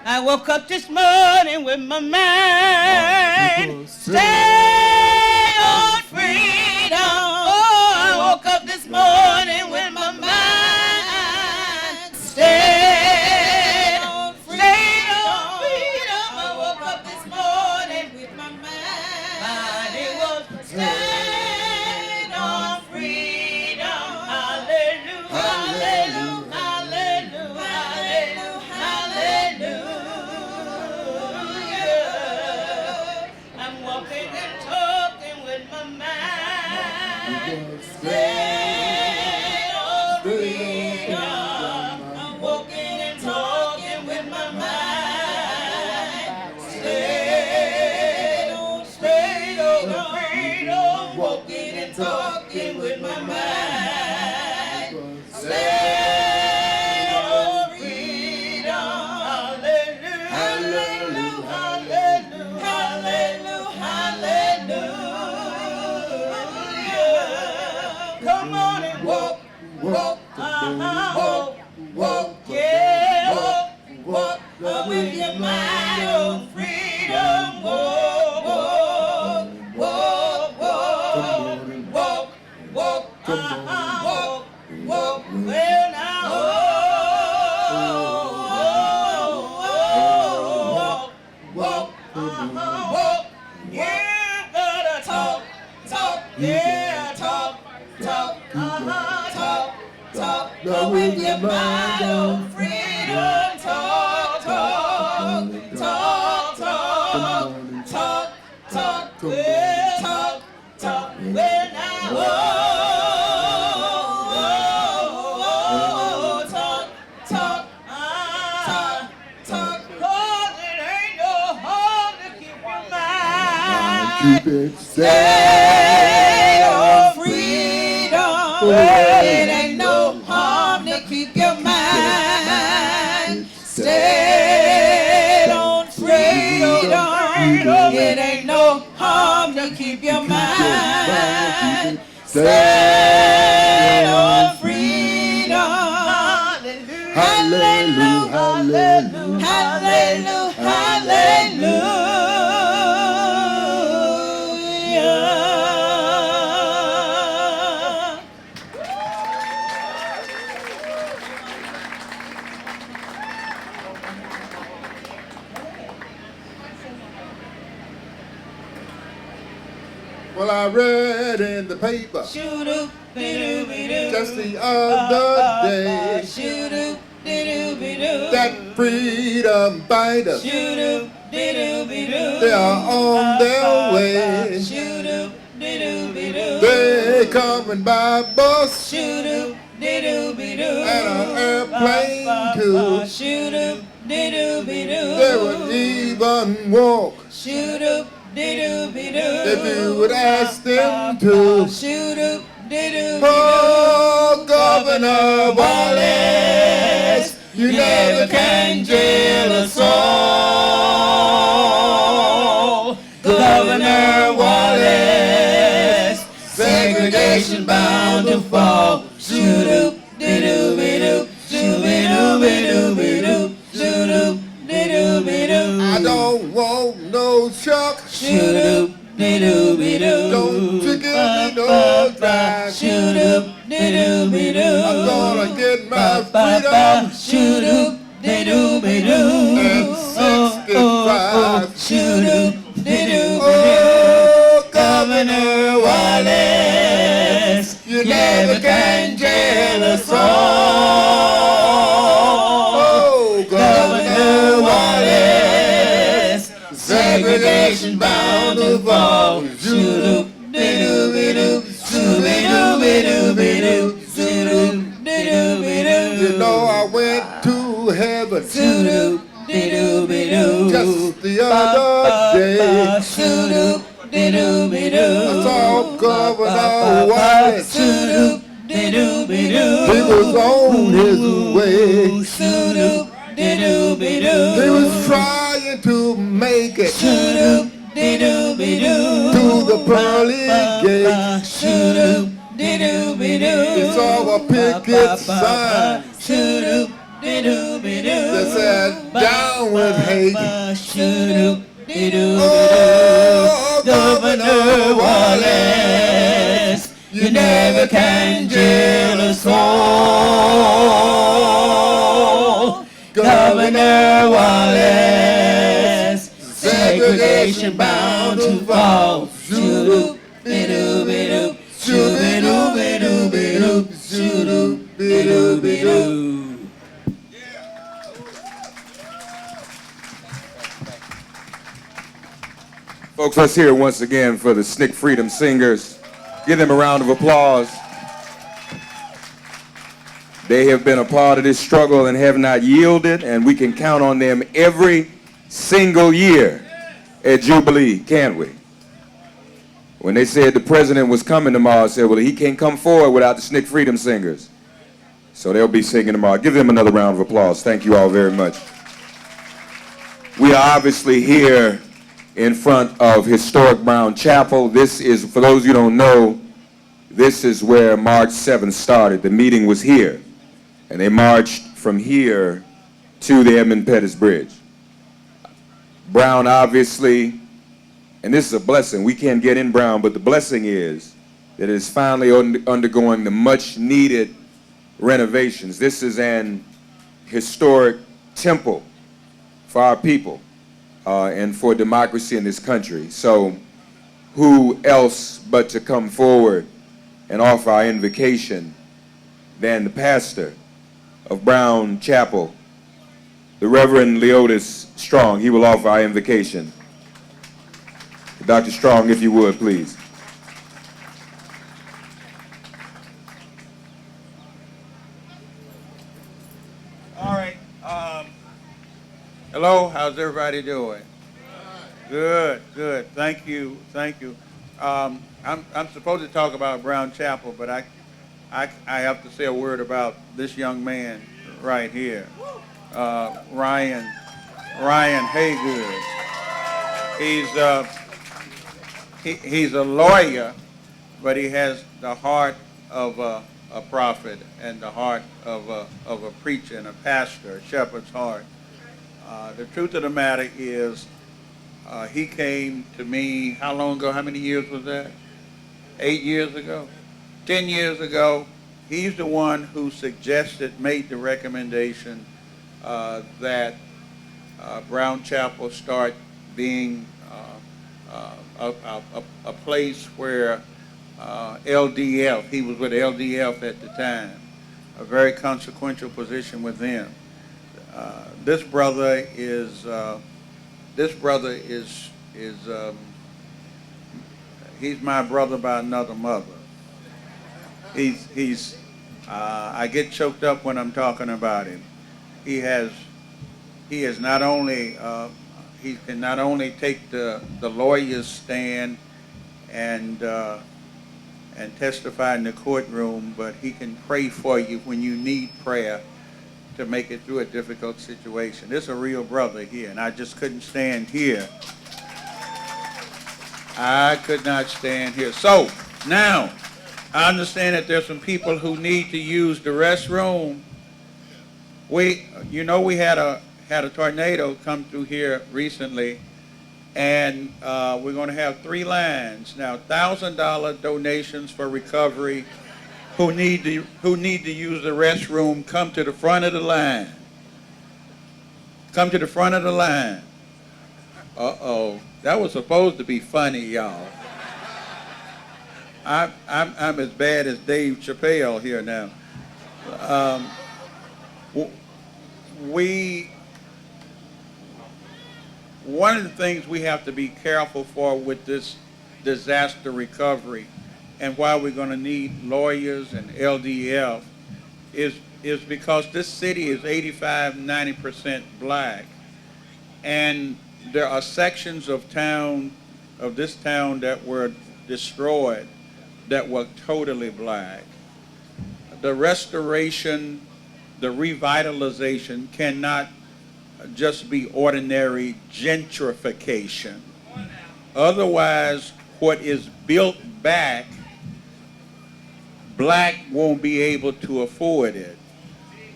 I woke up this morning with my mind stay on freedom. Oh, I woke up this morning with my mind stay on freedom. I woke up this morning with my mind. It was stay on freedom. Hallelujah, hallelujah, hallelujah, hallelujah, hallelujah. I'm walking and talking with my mind. Stay on freedom. I'm walking and talking with my mind. Stay on freedom. Walking and talking with my mind. Stay on freedom. Hallelujah, hallelujah, hallelujah, hallelujah. Come on and walk, walk, walk, yeah, walk with your mind on freedom. Walk, walk, walk, walk, walk, well now, walk, yeah, gotta talk, yeah, talk, with your mind on freedom, talk, well now, talk, 'cause it ain't no harm to keep your mind. Keep it Stay on freedom. It ain't no harm to keep your mind. Stay on freedom. It ain't no harm to keep your mind. Stay on freedom. Hallelujah, hallelujah, hallelujah, hallelujah. Well, I read in the paper just the other day that freedom fighters, they are on their way. They coming by bus and an airplane too. They would even walk if you would ask them to. Oh, Governor Wallace, you never can jail us all. Governor Wallace, segregation bound to fall. Shoo-doo-dee-doo-be-doo, shoo-be-doo-be-doo-be-doo, shoo-doo-dee-doo-be-doo. I don't want no chuck. Shoo-doo-dee-doo-be-doo. Don't you give me no drive. Shoo-doo-dee-doo-be-doo. I'm gonna get my freedom. Shoo-doo-dee-doo-be-doo. At 65. Shoo-doo-dee-doo-be-doo. Oh, Governor Wallace, you never can jail us all. Oh, Governor Wallace, segregation bound to fall. Shoo-doo-dee-doo-be-doo, shoo-be-doo-be-doo-be-doo, shoo-doo-dee-doo-be-doo. You know I went to heaven Shoo-doo-dee-doo-be-doo. just the other day. Shoo-doo-dee-doo-be-doo. I saw Governor Wallace. Shoo-doo-dee-doo-be-doo. He was on his way. Shoo-doo-dee-doo-be-doo. He was trying to make it Shoo-doo-dee-doo-be-doo. to the pearly gate. Shoo-doo-dee-doo-be-doo. He saw a picket sign Shoo-doo-dee-doo-be-doo. that said, down down with hate. Oh, Governor Wallace, you never can jail a soul. Governor Wallace, segregation bound to fall. Shoo-doo-be-doo-be-doo, shoo-be-doo-be-doo-be-doo, shoo-doo-be-doo-be-doo. Folks, let's hear it once again for the SNCC Freedom Singers. Give them a round of applause. They have been a part of this struggle and have not yielded, and we can count on them every single year at Jubilee, can't we? When they said the president was coming tomorrow, I said, well, he can't come forward without the SNCC Freedom Singers. So they'll be singing tomorrow. Give them another round of applause. Thank you all very much. We are obviously here in front of historic Brown Chapel. This is, for those of you who don't know, this is where March 7th started. The meeting was here, and they marched from here to the Edmund Pettus Bridge. Brown, obviously, and this is a blessing. We can't get in Brown, but the blessing is that it is finally undergoing the much-needed renovations. This is an historic temple for our people. And for democracy in this country. So who else but to come forward and offer our invocation than the pastor of Brown Chapel, the Reverend Leotis Strong. He will offer our invocation. Dr. Strong, if you would, please. All right. Hello, how's everybody doing? Good, good. Thank you, thank you. I'm supposed to talk about Brown Chapel, but I have to say a word about this young man right here, Ryan Haygood. He's a lawyer, but he has the heart of a prophet and the heart of a preacher and a pastor, a shepherd's heart. The truth of the matter is, he came to me, how long ago, how many years was that? 8 years ago? 10 years ago. He's the one who suggested, made the recommendation that Brown Chapel start being a place where LDF, he was with LDF at the time, a very consequential position with them. This brother is he's my brother by another mother. I get choked up when I'm talking about him. He is not only he can not only take the lawyer's stand and testify in the courtroom, but he can pray for you when you need prayer to make it through a difficult situation. This is a real brother here, and I just couldn't stand here. I could not stand here. So now, I understand that there's some people who need to use the restroom. We had a tornado come through here recently, and we're going to have 3 lines now. $1,000 donations for recovery. Who need to use the restroom, come to the front of the line. Come to the front of the line. Uh-oh, that was supposed to be funny, y'all. I'm as bad as Dave Chappelle here now. One of the things we have to be careful for with this disaster recovery, and why we're going to need lawyers and LDF, is because this city is 85-90% black, and there are sections of this town that were destroyed that were totally black. The restoration, the revitalization cannot just be ordinary gentrification. Otherwise, what is built back, black won't be able to afford it,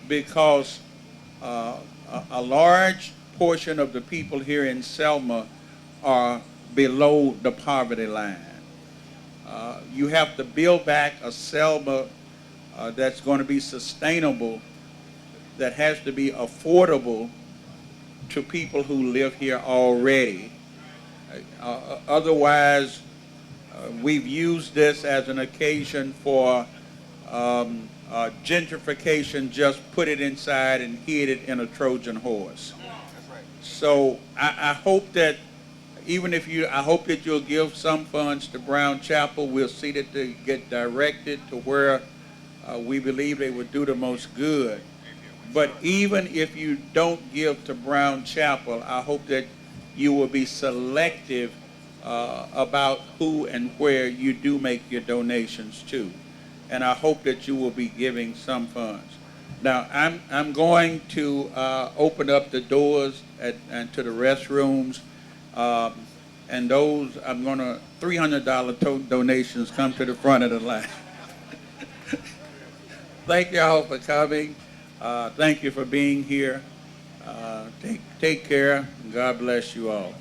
because a large portion of the people here in Selma are below the poverty line. You have to build back a Selma that's going to be sustainable, that has to be affordable to people who live here already. Otherwise, we've used this as an occasion for gentrification, just put it inside and hid it in a Trojan horse. So I hope that I hope that you'll give some funds to Brown Chapel. We'll see that they get directed to where we believe they would do the most good. But even if you don't give to Brown Chapel, I hope that you will be selective about who and where you do make your donations to. And I hope that you will be giving some funds. Now, I'm going to open up the doors and to the restrooms. And those, I'm going to, $300 donations come to the front of the line. Thank you all for coming. Thank you for being here. Take care. God bless you all.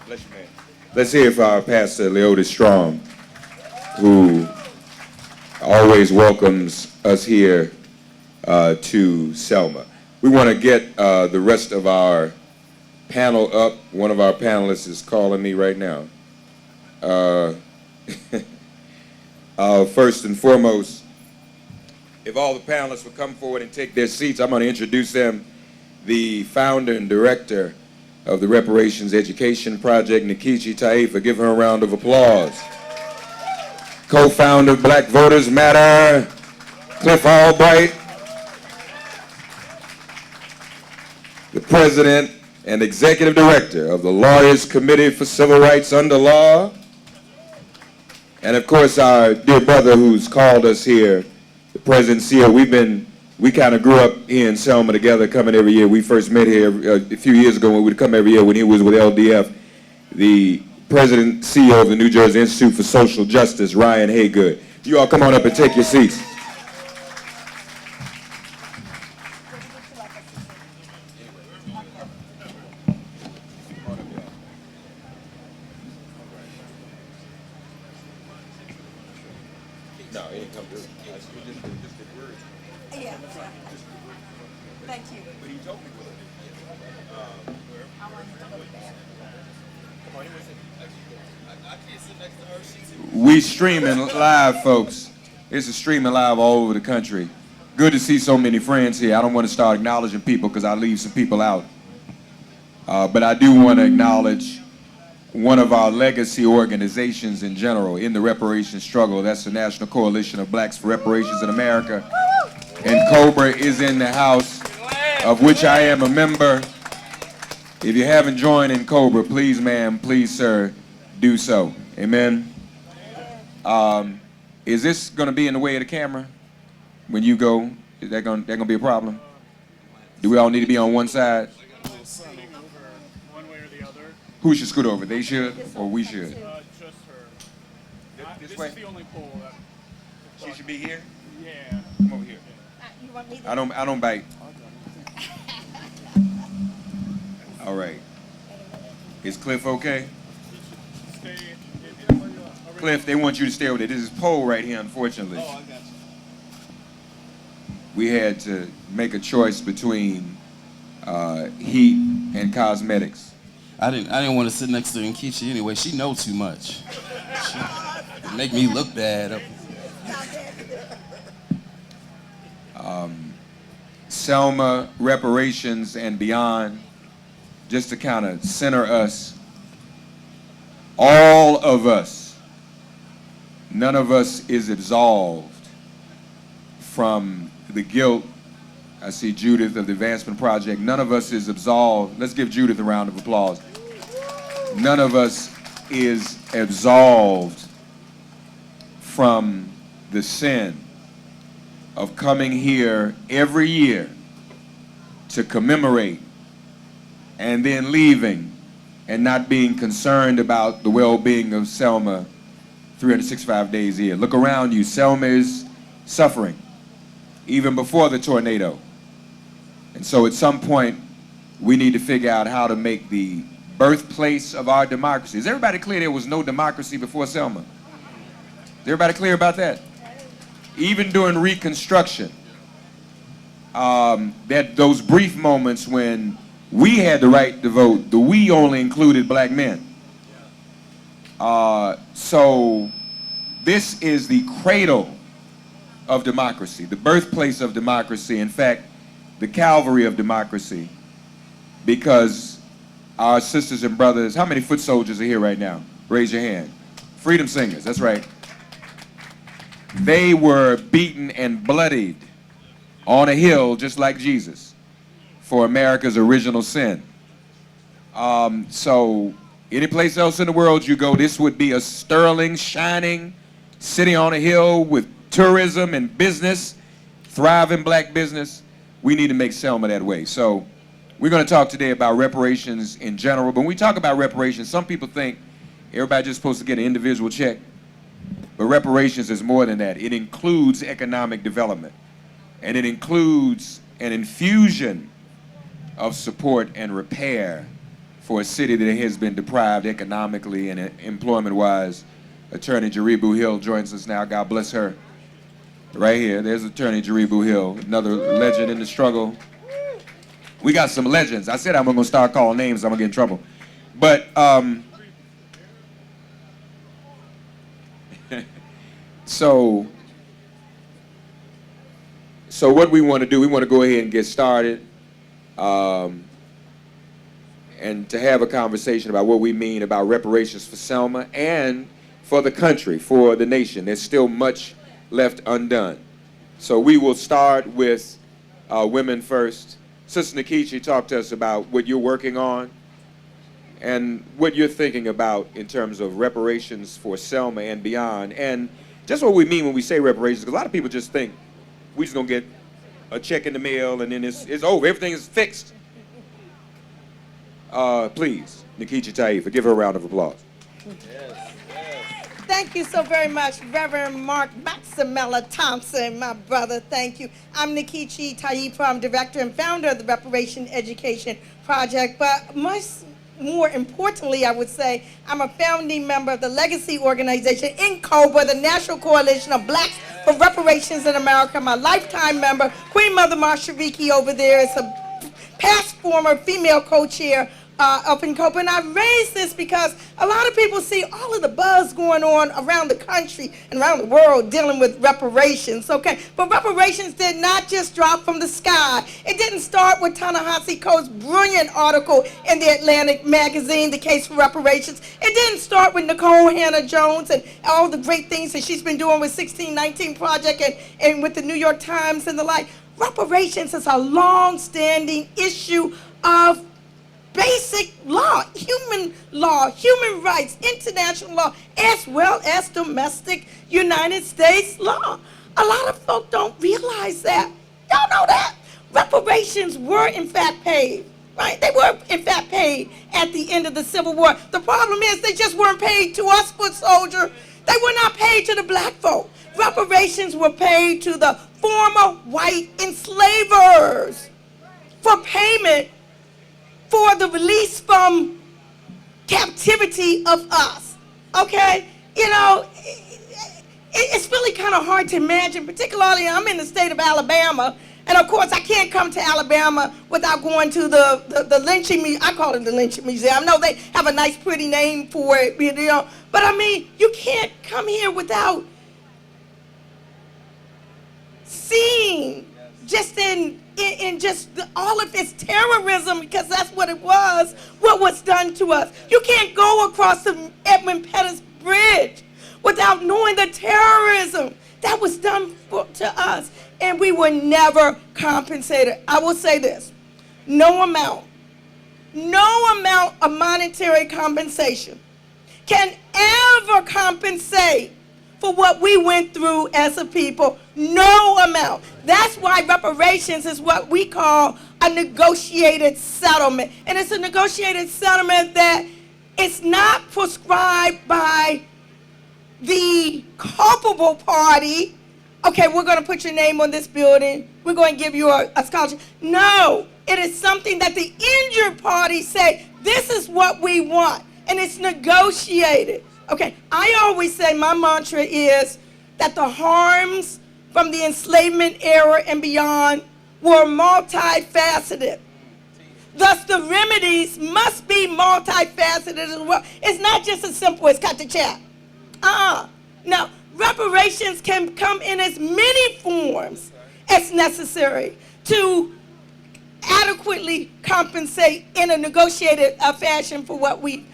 Bless you, man. Let's hear it for our pastor, Leotis Strong, who always welcomes us here to Selma. We want to get the rest of our panel up. One of our panelists is calling me right now. First and foremost, if all the panelists would come forward and take their seats, I'm going to introduce them. The founder and director of the Reparations Education Project, Nikichi Taifa. Give her a round of applause. Co-founder of Black Voters Matter, Cliff Albright. The president and executive director of the Lawyers Committee for Civil Rights Under Law. And of course, our dear brother who's called us here, the president CEO. We kind of grew up here in Selma together, coming every year. We first met here a few years ago when we'd come every year when he was with LDF. The president CEO of the New Jersey Institute for Social Justice, Ryan Haygood. You all come on up and take your seats. No, it didn't come through. Yeah. Thank you. But he told me what it is. I want to look back. Come on, I can't sit next to her. We streaming live, folks. This is streaming live all over the country. Good to see so many friends here. I don't want to start acknowledging people because I leave some people out. But I do want to acknowledge one of our legacy organizations in general in the reparations struggle. That's the National Coalition of Blacks for Reparations in America. And Cobra is in the house, of which I am a member. If you haven't joined in Cobra, please, ma'am, please, sir, do so. Amen. Is this going to be in the way of the camera when you go? Is that going to be a problem? Do we all need to be on one side? One way or the other. Who should scoot over? They should, or we should? Just her. This This way? is the only pole that. She should be here. Yeah. Come over here. You want me to? I don't bite. All right. Is Cliff okay? Stay. Cliff, they want you to stay over there. This is pole right here, unfortunately. Oh, I got you. We had to make a choice between heat and cosmetics. I didn't want to sit next to Nkechi anyway. She know too much. She make me look bad. Selma, reparations, and beyond, just to kind of center us, all of us, none of us is absolved from the guilt. I see Judith of the Advancement Project. None of us is absolved. Let's give Judith a round of applause. None of us is absolved from the sin of coming here every year to commemorate and then leaving and not being concerned about the well-being of Selma 365 days a year. Look around you. Selma is suffering. even before the tornado. And so at some point, we need to figure out how to make the birthplace of our democracy. Is everybody clear there was no democracy before Selma? Is everybody clear about that? Even during Reconstruction, that those brief moments when we had the right to vote, the we only included black men. So this is the cradle of democracy, the birthplace of democracy, in fact, the Calvary of democracy, because our sisters and brothers, how many foot soldiers are here right now? Raise your hand. Freedom singers, that's right. They were beaten and bloodied on a hill just like Jesus for America's original sin. So any place else in the world you go, this would be a sterling, shining city on a hill with tourism and business, thriving black business. We need to make Selma that way. So we're going to talk today about reparations in general. But when we talk about reparations, some people think everybody's just supposed to get an individual check. But reparations is more than that. It includes economic development. And it includes an infusion of support and repair for a city that has been deprived economically and employment-wise. Attorney Jaribu Hill joins us now. God bless her. Right here, there's Attorney Jaribu Hill, another legend in the struggle. We got some legends. I said I'm going to start calling names. I'm going to get in trouble. But so what we want to do, we want to go ahead and get started and to have a conversation about what we mean about reparations for Selma and for the country, for the nation. There's still much left undone. So we will start with women first. Sister Nikichi, talk to us about what you're working on and what you're thinking about in terms of reparations for Selma and beyond, and just what we mean when we say reparations, because a lot of people just think we just gonna get a check in the mail and then it's over, everything is fixed. Please, Nikichi Taifa, give her a round of applause. Thank you so very much, Reverend Mark Maximella Thompson, my brother. Thank you. I'm Nikichi Taifa. I'm director and founder of the Reparation Education Project. But much more importantly, I would say, I'm a founding member of the legacy organization INCOBRA, the National Coalition of Blacks for Reparations in America. I'm a lifetime member. Queen Mother Marshariki over there is a past former female co-chair up in Copa. And I raised this because a lot of people see all of the buzz going on around the country and around the world dealing with reparations, okay? But reparations did not just drop from the sky. It didn't start with Ta-Nehisi Coates' brilliant article in the Atlantic magazine, The Case for Reparations. It didn't start with Nicole Hannah-Jones and all the great things that she's been doing with 1619 Project and with the New York Times and the like. Reparations is a long-standing issue of basic law, human rights, international law, as well as domestic United States law. A lot of folk don't realize that. Y'all know that? Reparations were in fact paid, right? They were in fact paid at the end of the Civil War. The problem is they just weren't paid to us, foot soldier. They were not paid to the black folk. Reparations were paid to the former white enslavers for payment for the release from captivity of us, okay? You know, it's really kind of hard to imagine, particularly I'm in the state of Alabama, and of course I can't come to Alabama without going to the lynching museum. I call it the lynching museum. I know they have a nice pretty name for it, you know, but I mean, you can't come here without seeing just in just all of its terrorism, because that's what it was, what was done to us. You can't go across the Edmund Pettus Bridge without knowing the terrorism that was done to us, and we were never compensated. I will say this, no amount of monetary compensation can ever compensate for what we went through as a people. No amount. That's why reparations is what we call a negotiated settlement. And it's a negotiated settlement that it's not prescribed by the culpable party, okay, we're going to put your name on this building. We're going to give you a scholarship. No, it is something that the injured parties say, this is what we want. And it's negotiated. Okay, I always say my mantra is that the harms from the enslavement era and beyond were multifaceted. Thus, the remedies must be multifaceted as well. It's not just as simple as cut the check. Now, reparations can come in as many forms as necessary to adequately compensate in a negotiated fashion for what we've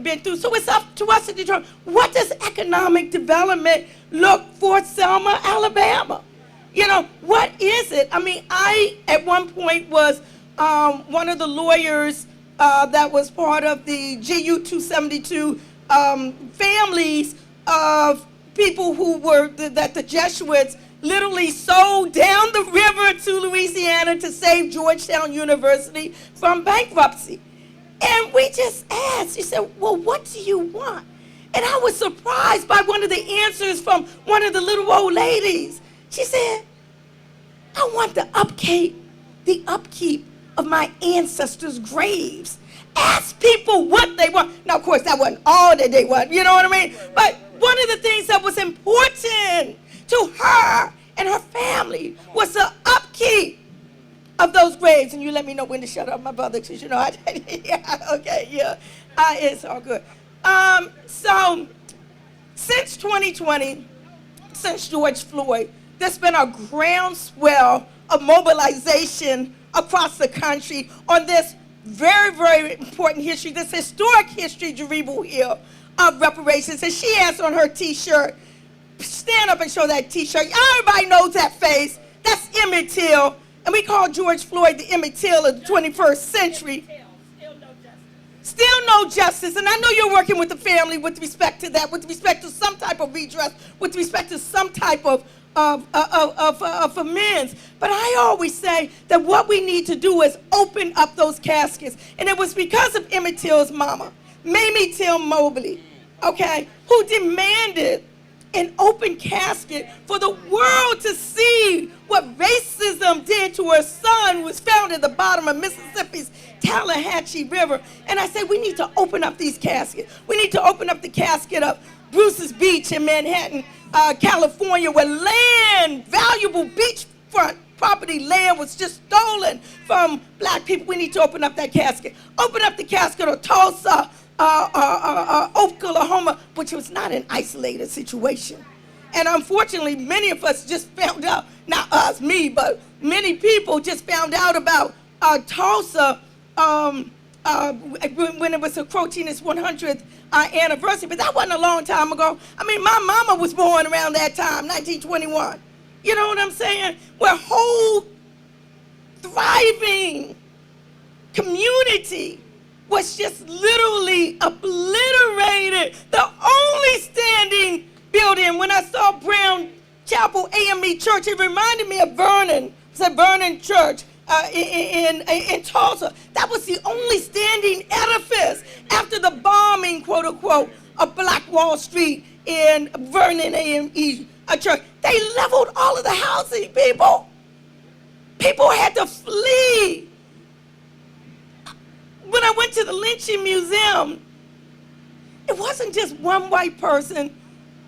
been through. So it's up to us to determine, what does economic development look for Selma, Alabama? You know, what is it? I mean, I, at one point, was one of the lawyers that was part of the GU 272 families of people who were, that the Jesuits literally sold down the river to Louisiana to save Georgetown University from bankruptcy. And we just asked, she said, well, what do you want? And I was surprised by one of the answers from one of the little old ladies. She said, I want the upkeep of my ancestors' graves. Ask people what they want. Now, of course, that wasn't all that they want, you know what I mean? But one of the things that was important to her and her family was the upkeep of those graves. And you let me know when to shut up, my brother, because you know yeah, okay, yeah, it's all good. So since 2020, since George Floyd, there's been a groundswell of mobilization across the country on this very, very important history, this historic history, Jaribu Hill, of reparations. And she has on her T-shirt, stand up and show that T-shirt. Everybody knows that face. That's Emmett Till. And we call George Floyd the Emmett Till of the 21st century. Still no justice. And I know you're working with the family with respect to that, with respect to some type of redress, with respect to some type of amends. But I always say that what we need to do is open up those caskets. And it was because of Emmett Till's mama, Mamie Till Mobley, okay, who demanded an open casket for the world to see what racism did to her son, who was found at the bottom of Mississippi's Tallahatchie River. And I said, we need to open up these caskets. We need to open up the casket of Bruce's Beach in Manhattan, California, where land, valuable beachfront property land, was just stolen from black people. We need to open up that casket. Open up the casket of Tulsa, Oklahoma, which was not an isolated situation. And unfortunately, many of us just found out, not us, me, but many people just found out about Tulsa when it was approaching its 100th anniversary. But that wasn't a long time ago. I mean, my mama was born around that time, 1921. You know what I'm saying? Where whole thriving community was just literally obliterated. The only standing building, when I saw Brown Chapel AME Church, it reminded me of Vernon. It's a Vernon Church in Tulsa. That was the only standing edifice after the bombing, quote unquote, of Black Wall Street in Vernon AME Church. They leveled all of the housing, people. People had to flee. When I went to the lynching museum, it wasn't just one white person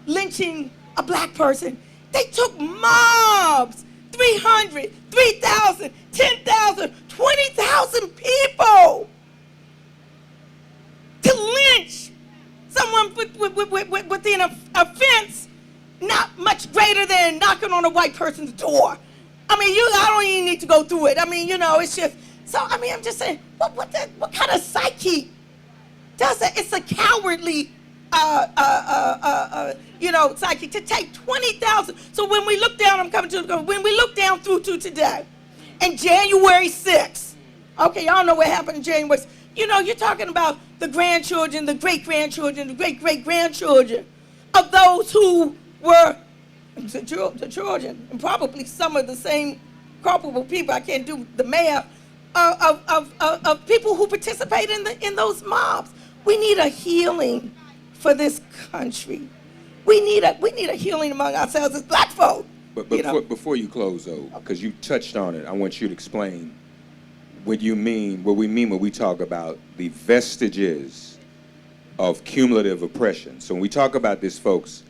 lynching a black person. They took mobs, 300, 3,000, 10,000, 20,000 people to lynch someone with an offense not much greater than knocking on a white person's door. I mean, I don't even need to go through it. I mean, you know, it's just, so, I mean, I'm just saying, what kind of psyche does that? It's a cowardly, psyche to take 20,000. So when we look down, when we look down through to today, and January 6th, okay, y'all know what happened in January 6th. You know, you're talking about the grandchildren, the great-grandchildren, the great-great-grandchildren of those who were the children, and probably some of the same culpable people, I can't do the math, of people who participate in those mobs. We need a healing for this country. We need a healing among ourselves as black folk. But You know. before you close, though, because you touched on it, I want you to explain what we mean when we talk about the vestiges of cumulative oppression. So when we talk about this, folks,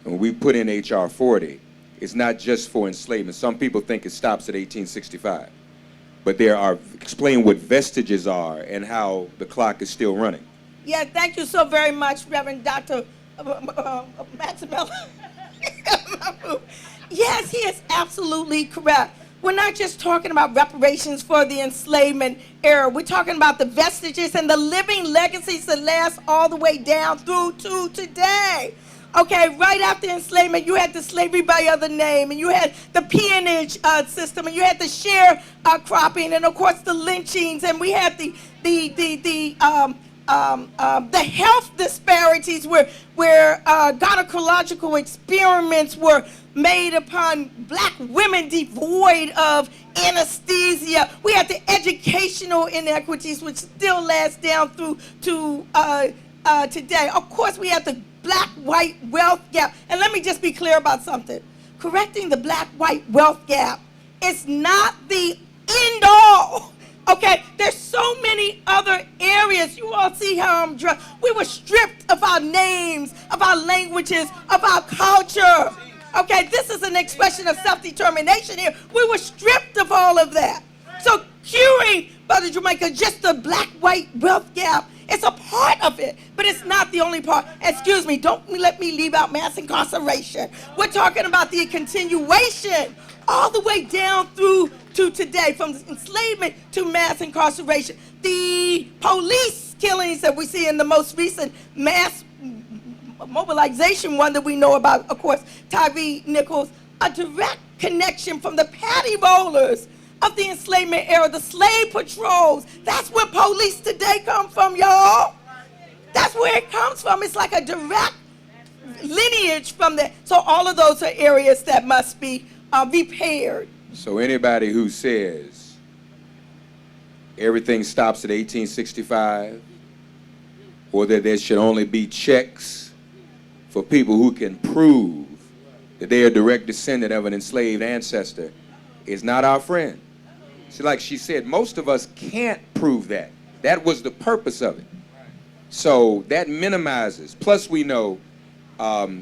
and when we put in H.R. 40, it's not just for enslavement. Some people think it stops at 1865. But explain what vestiges are and how the clock is still running. Yeah, thank you so very much, Reverend Dr. Maximella. Yes, he is absolutely correct. We're not just talking about reparations for the enslavement era. We're talking about the vestiges and the living legacies that last all the way down through to today. Okay, right after enslavement, you had the slavery by other name, and you had the peonage system, and you had the sharecropping, and of course the lynchings, and we had the health disparities where gynecological experiments were made upon black women devoid of anesthesia. We had the educational inequities, which still last down through to today. Of course, we had the black-white wealth gap. And let me just be clear about something. Correcting the black-white wealth gap is not the end all. Okay, there's so many other areas. You all see how I'm dressed. We were stripped of our names, of our languages, of our culture. Okay, this is an expression of self-determination here. We were stripped of all of that. So curing, Brother Jamaica, just the black-white wealth gap, it's a part of it, but it's not the only part. Excuse me, don't let me leave out mass incarceration. We're talking about the continuation all the way down through to today, from enslavement to mass incarceration. The police killings that we see in the most recent mass mobilization one that we know about, of course, Tyree Nichols, a direct connection from the patty rollers of the enslavement era, the slave patrols. That's where police today come from, y'all. That's where it comes from. It's like a direct lineage from there. So all of those are areas that must be repaired. So anybody who says everything stops at 1865, or that there should only be checks for people who can prove that they are a direct descendant of an enslaved ancestor, is not our friend. See, like she said, most of us can't prove that. That was the purpose of it. So that minimizes. Plus, we know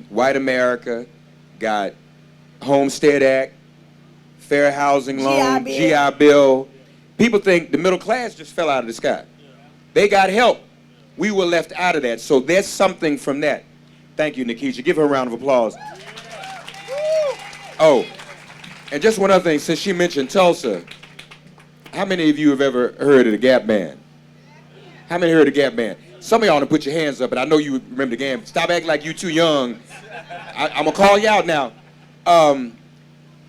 white America got Homestead Act, Fair Housing Loan, GI Bill. People think the middle class just fell out of the sky. They got help. We were left out of that. So there's something from that. Thank you, Nikisha. Give her a round of applause. Oh, and just one other thing. Since she mentioned Tulsa, how many of you have ever heard of the Gap Band? How many heard of the Gap Band? Some of y'all to put your hands up, but I know you remember the Gap. Stop acting like you too young. I'm gonna call you out now.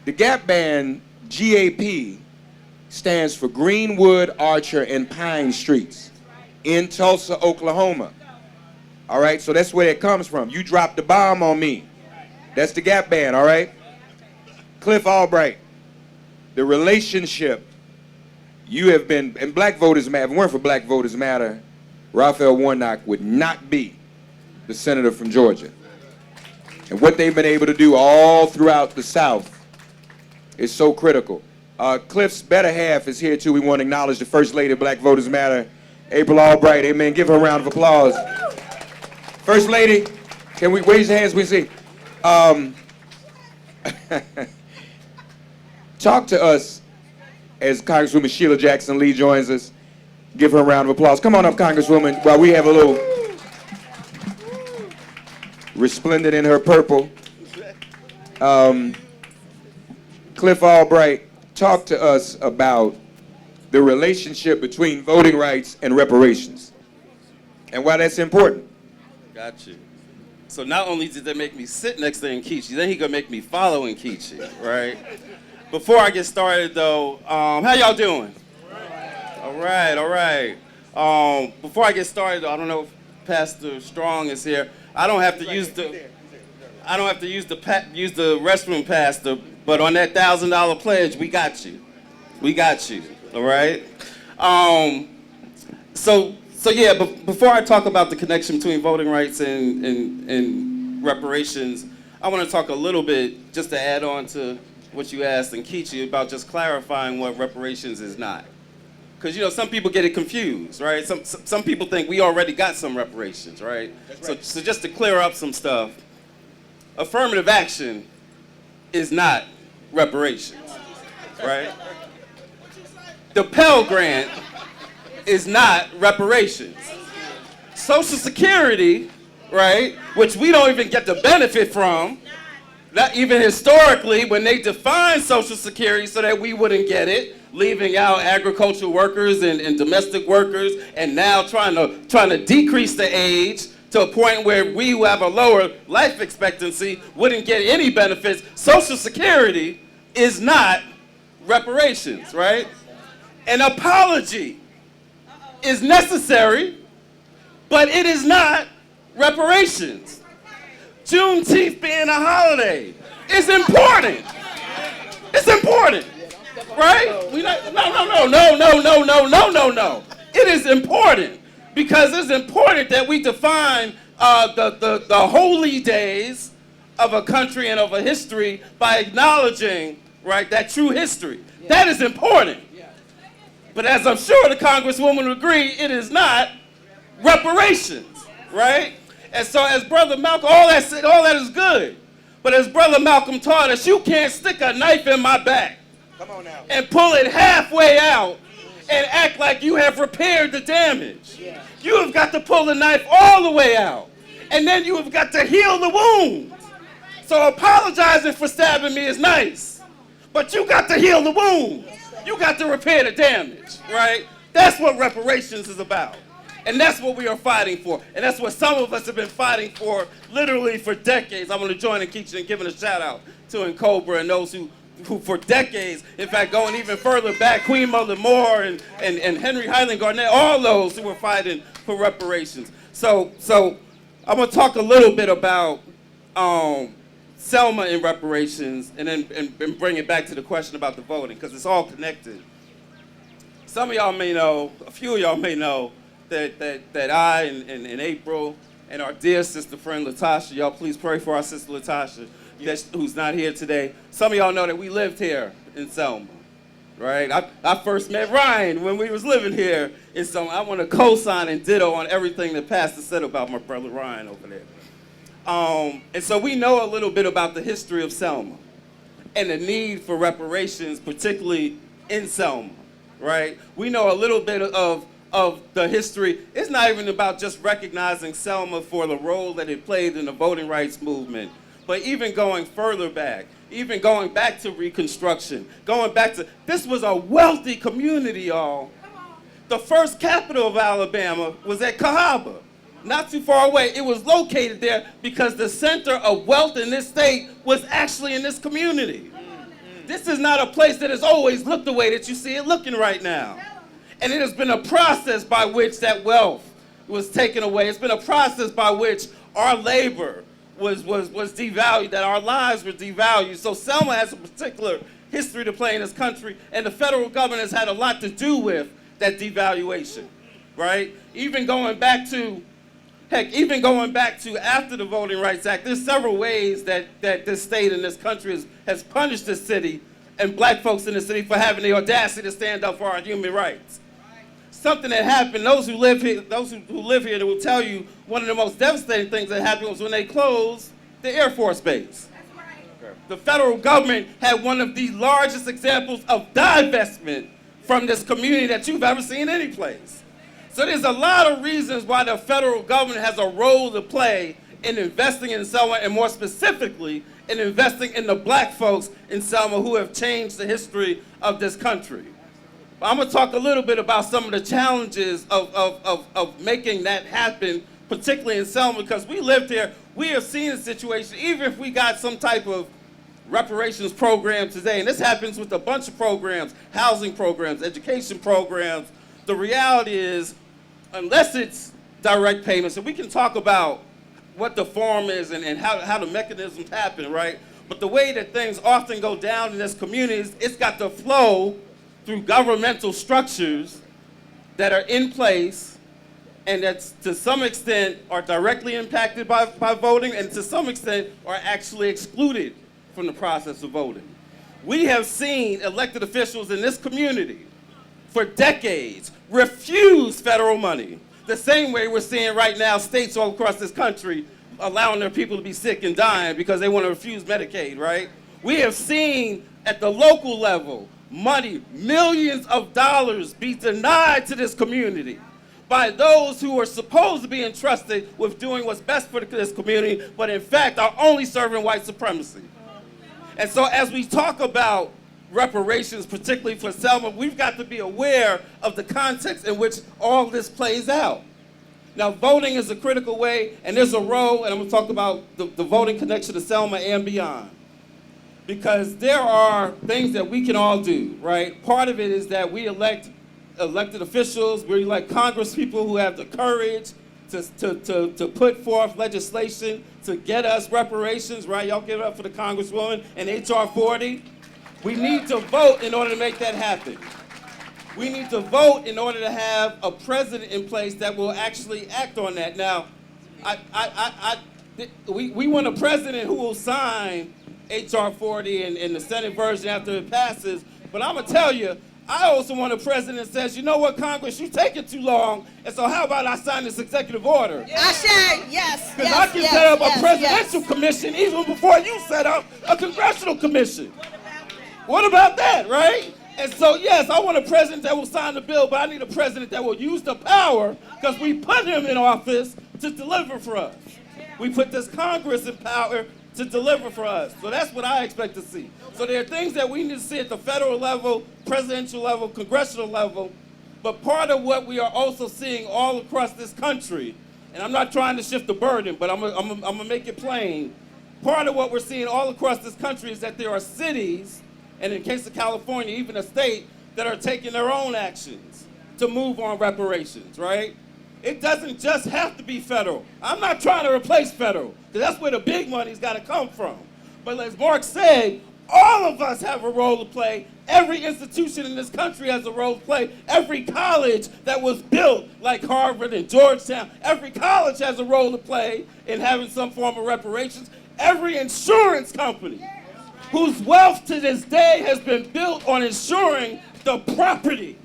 The Gap Band, GAP, stands for Greenwood, Archer, and Pine Streets in Tulsa, Oklahoma. All right, so that's where it comes from. You dropped the bomb on me. That's the Gap Band, all right? Cliff Albright, the relationship you have been, and Black Voters Matter, if it weren't for Black Voters Matter, Raphael Warnock would not be the senator from Georgia. And what they've been able to do all throughout the South is so critical. Cliff's better half is here too. We want to acknowledge the First Lady of Black Voters Matter, April Albright. Amen. Give her a round of applause. First Lady, can we raise your hands? We see. Talk to us as Congresswoman Sheila Jackson Lee joins us. Give her a round of applause. Come on up, Congresswoman, while we have a little resplendent in her purple. Cliff Albright, talk to us about the relationship between voting rights and reparations and why that's important. Got you. So not only did they make me sit next to Nkechi, then he gonna make me follow Nkechi, right? Before I get started though, how y'all doing? All right. Before I get started, I don't know if Pastor Strong is here. I don't have to use the restroom, Pastor, but on that $1,000 pledge, we got you. All right. So yeah. But before I talk about the connection between voting rights and reparations, I want to talk a little bit, just to add on to what you asked Nkechi, about just clarifying what reparations is not. Because, you know, some people get it confused, right? Some people think we already got some reparations, right? So just to clear up some stuff, affirmative action is not reparations, right? The Pell Grant is not reparations. Social Security, right, which we don't even get the benefit from, not even historically, when they defined Social Security so that we wouldn't get it, leaving out agricultural workers and domestic workers, and now trying to decrease the age to a point where we who have a lower life expectancy wouldn't get any benefits. Social Security is not reparations, right? An apology is necessary, but it is not reparations. Juneteenth being a holiday is important. It's important, right? No. It is important because it's important that we define the holy days of a country and of a history by acknowledging, right, that true history. That is important. But as I'm sure the Congresswoman would agree, it is not reparations, right? And so as Brother Malcolm, all that is good. But as Brother Malcolm taught us, you can't stick a knife in my back and pull it halfway out and act like you have repaired the damage. You have got to pull the knife all the way out. And then you have got to heal the wound. So apologizing for stabbing me is nice. But you got to heal the wound. You got to repair the damage, right? That's what reparations is about. And that's what we are fighting for. And that's what some of us have been fighting for literally for decades. I want to join Nkechi in giving a shout out to Cobra and those who for decades, in fact, going even further back, Queen Mother Moore and Henry Highland Garnett, all those who were fighting for reparations. So I'm going to talk a little bit about Selma and reparations and then bring it back to the question about the voting, because it's all connected. Some of y'all may know, a few of y'all may know, that I and April and our dear sister friend Latasha, y'all please pray for our sister Latasha, who's not here today. Some of y'all know that we lived here in Selma, right? I first met Ryan when we was living here in Selma. I want to co-sign and ditto on everything that Pastor said about my brother Ryan over there. And so we know a little bit about the history of Selma and the need for reparations, particularly in Selma, right? We know a little bit of the history. It's not even about just recognizing Selma for the role that it played in the voting rights movement, but even going further back, even going back to Reconstruction, going back to, this was a wealthy community, y'all. The first capital of Alabama was at Cahaba, not too far away. It was located there because the center of wealth in this state was actually in this community. This is not a place that has always looked the way that you see it looking right now. And it has been a process by which that wealth was taken away. It's been a process by which our labor was devalued, that our lives were devalued. So Selma has a particular history to play in this country, and the federal government has had a lot to do with that devaluation, right? Even going back to after the Voting Rights Act, there's several ways that this state and this country has punished this city and black folks in the city for having the audacity to stand up for our human rights. Something that happened, those who live here, they will tell you one of the most devastating things that happened was when they closed the Air Force Base. The federal government had one of the largest examples of divestment from this community that you've ever seen any place. So there's a lot of reasons why the federal government has a role to play in investing in Selma, and more specifically, in investing in the black folks in Selma who have changed the history of this country. But I'm going to talk a little bit about some of the challenges of making that happen, particularly in Selma, because we lived here. We have seen a situation, even if we got some type of reparations program today, and this happens with a bunch of programs, housing programs, education programs, the reality is, unless it's direct payments, and we can talk about what the form is and how the mechanisms happen, right? But the way that things often go down in this community, it's got to flow through governmental structures that are in place and that to some extent are directly impacted by voting, and to some extent are actually excluded from the process of voting. We have seen elected officials in this community for decades refuse federal money, the same way we're seeing right now states all across this country allowing their people to be sick and dying because they want to refuse Medicaid, right? We have seen at the local level money, millions of dollars, be denied to this community by those who are supposed to be entrusted with doing what's best for this community, but in fact are only serving white supremacy. And so as we talk about reparations, particularly for Selma, we've got to be aware of the context in which all this plays out. Now, voting is a critical way, and there's a role, and I'm going to talk about the voting connection to Selma and beyond. Because there are things that we can all do, right? Part of it is that we elect elected officials, we elect congresspeople who have the courage to put forth legislation to get us reparations, right? Y'all give it up for the Congresswoman and H.R. 40. We need to vote in order to make that happen. We need to vote in order to have a president in place that will actually act on that. Now, we want a president who will sign H.R. 40 and the Senate version after it passes, but I'm gonna tell you, I also want a president that says, you know what, Congress, you taking too long, and so how about I sign this executive order? Yes. Because I can set up a presidential commission even before you set up a congressional commission. What about that, right? And so, yes, I want a president that will sign the bill, but I need a president that will use the power because we put him in office to deliver for us. We put this Congress in power to deliver for us. So that's what I expect to see. So there are things that we need to see at the federal level, presidential level, congressional level, but part of what we are also seeing all across this country, and I'm not trying to shift the burden, but I'm gonna make it plain. Part of what we're seeing all across this country is that there are cities, and in case of California, even a state, that are taking their own actions to move on reparations, right? It doesn't just have to be federal. I'm not trying to replace federal, because that's where the big money's got to come from. But as Mark said, all of us have a role to play. Every institution in this country has a role to play. Every college that was built, like Harvard and Georgetown, every college has a role to play in having some form of reparations. Every insurance company whose wealth to this day has been built on insuring the property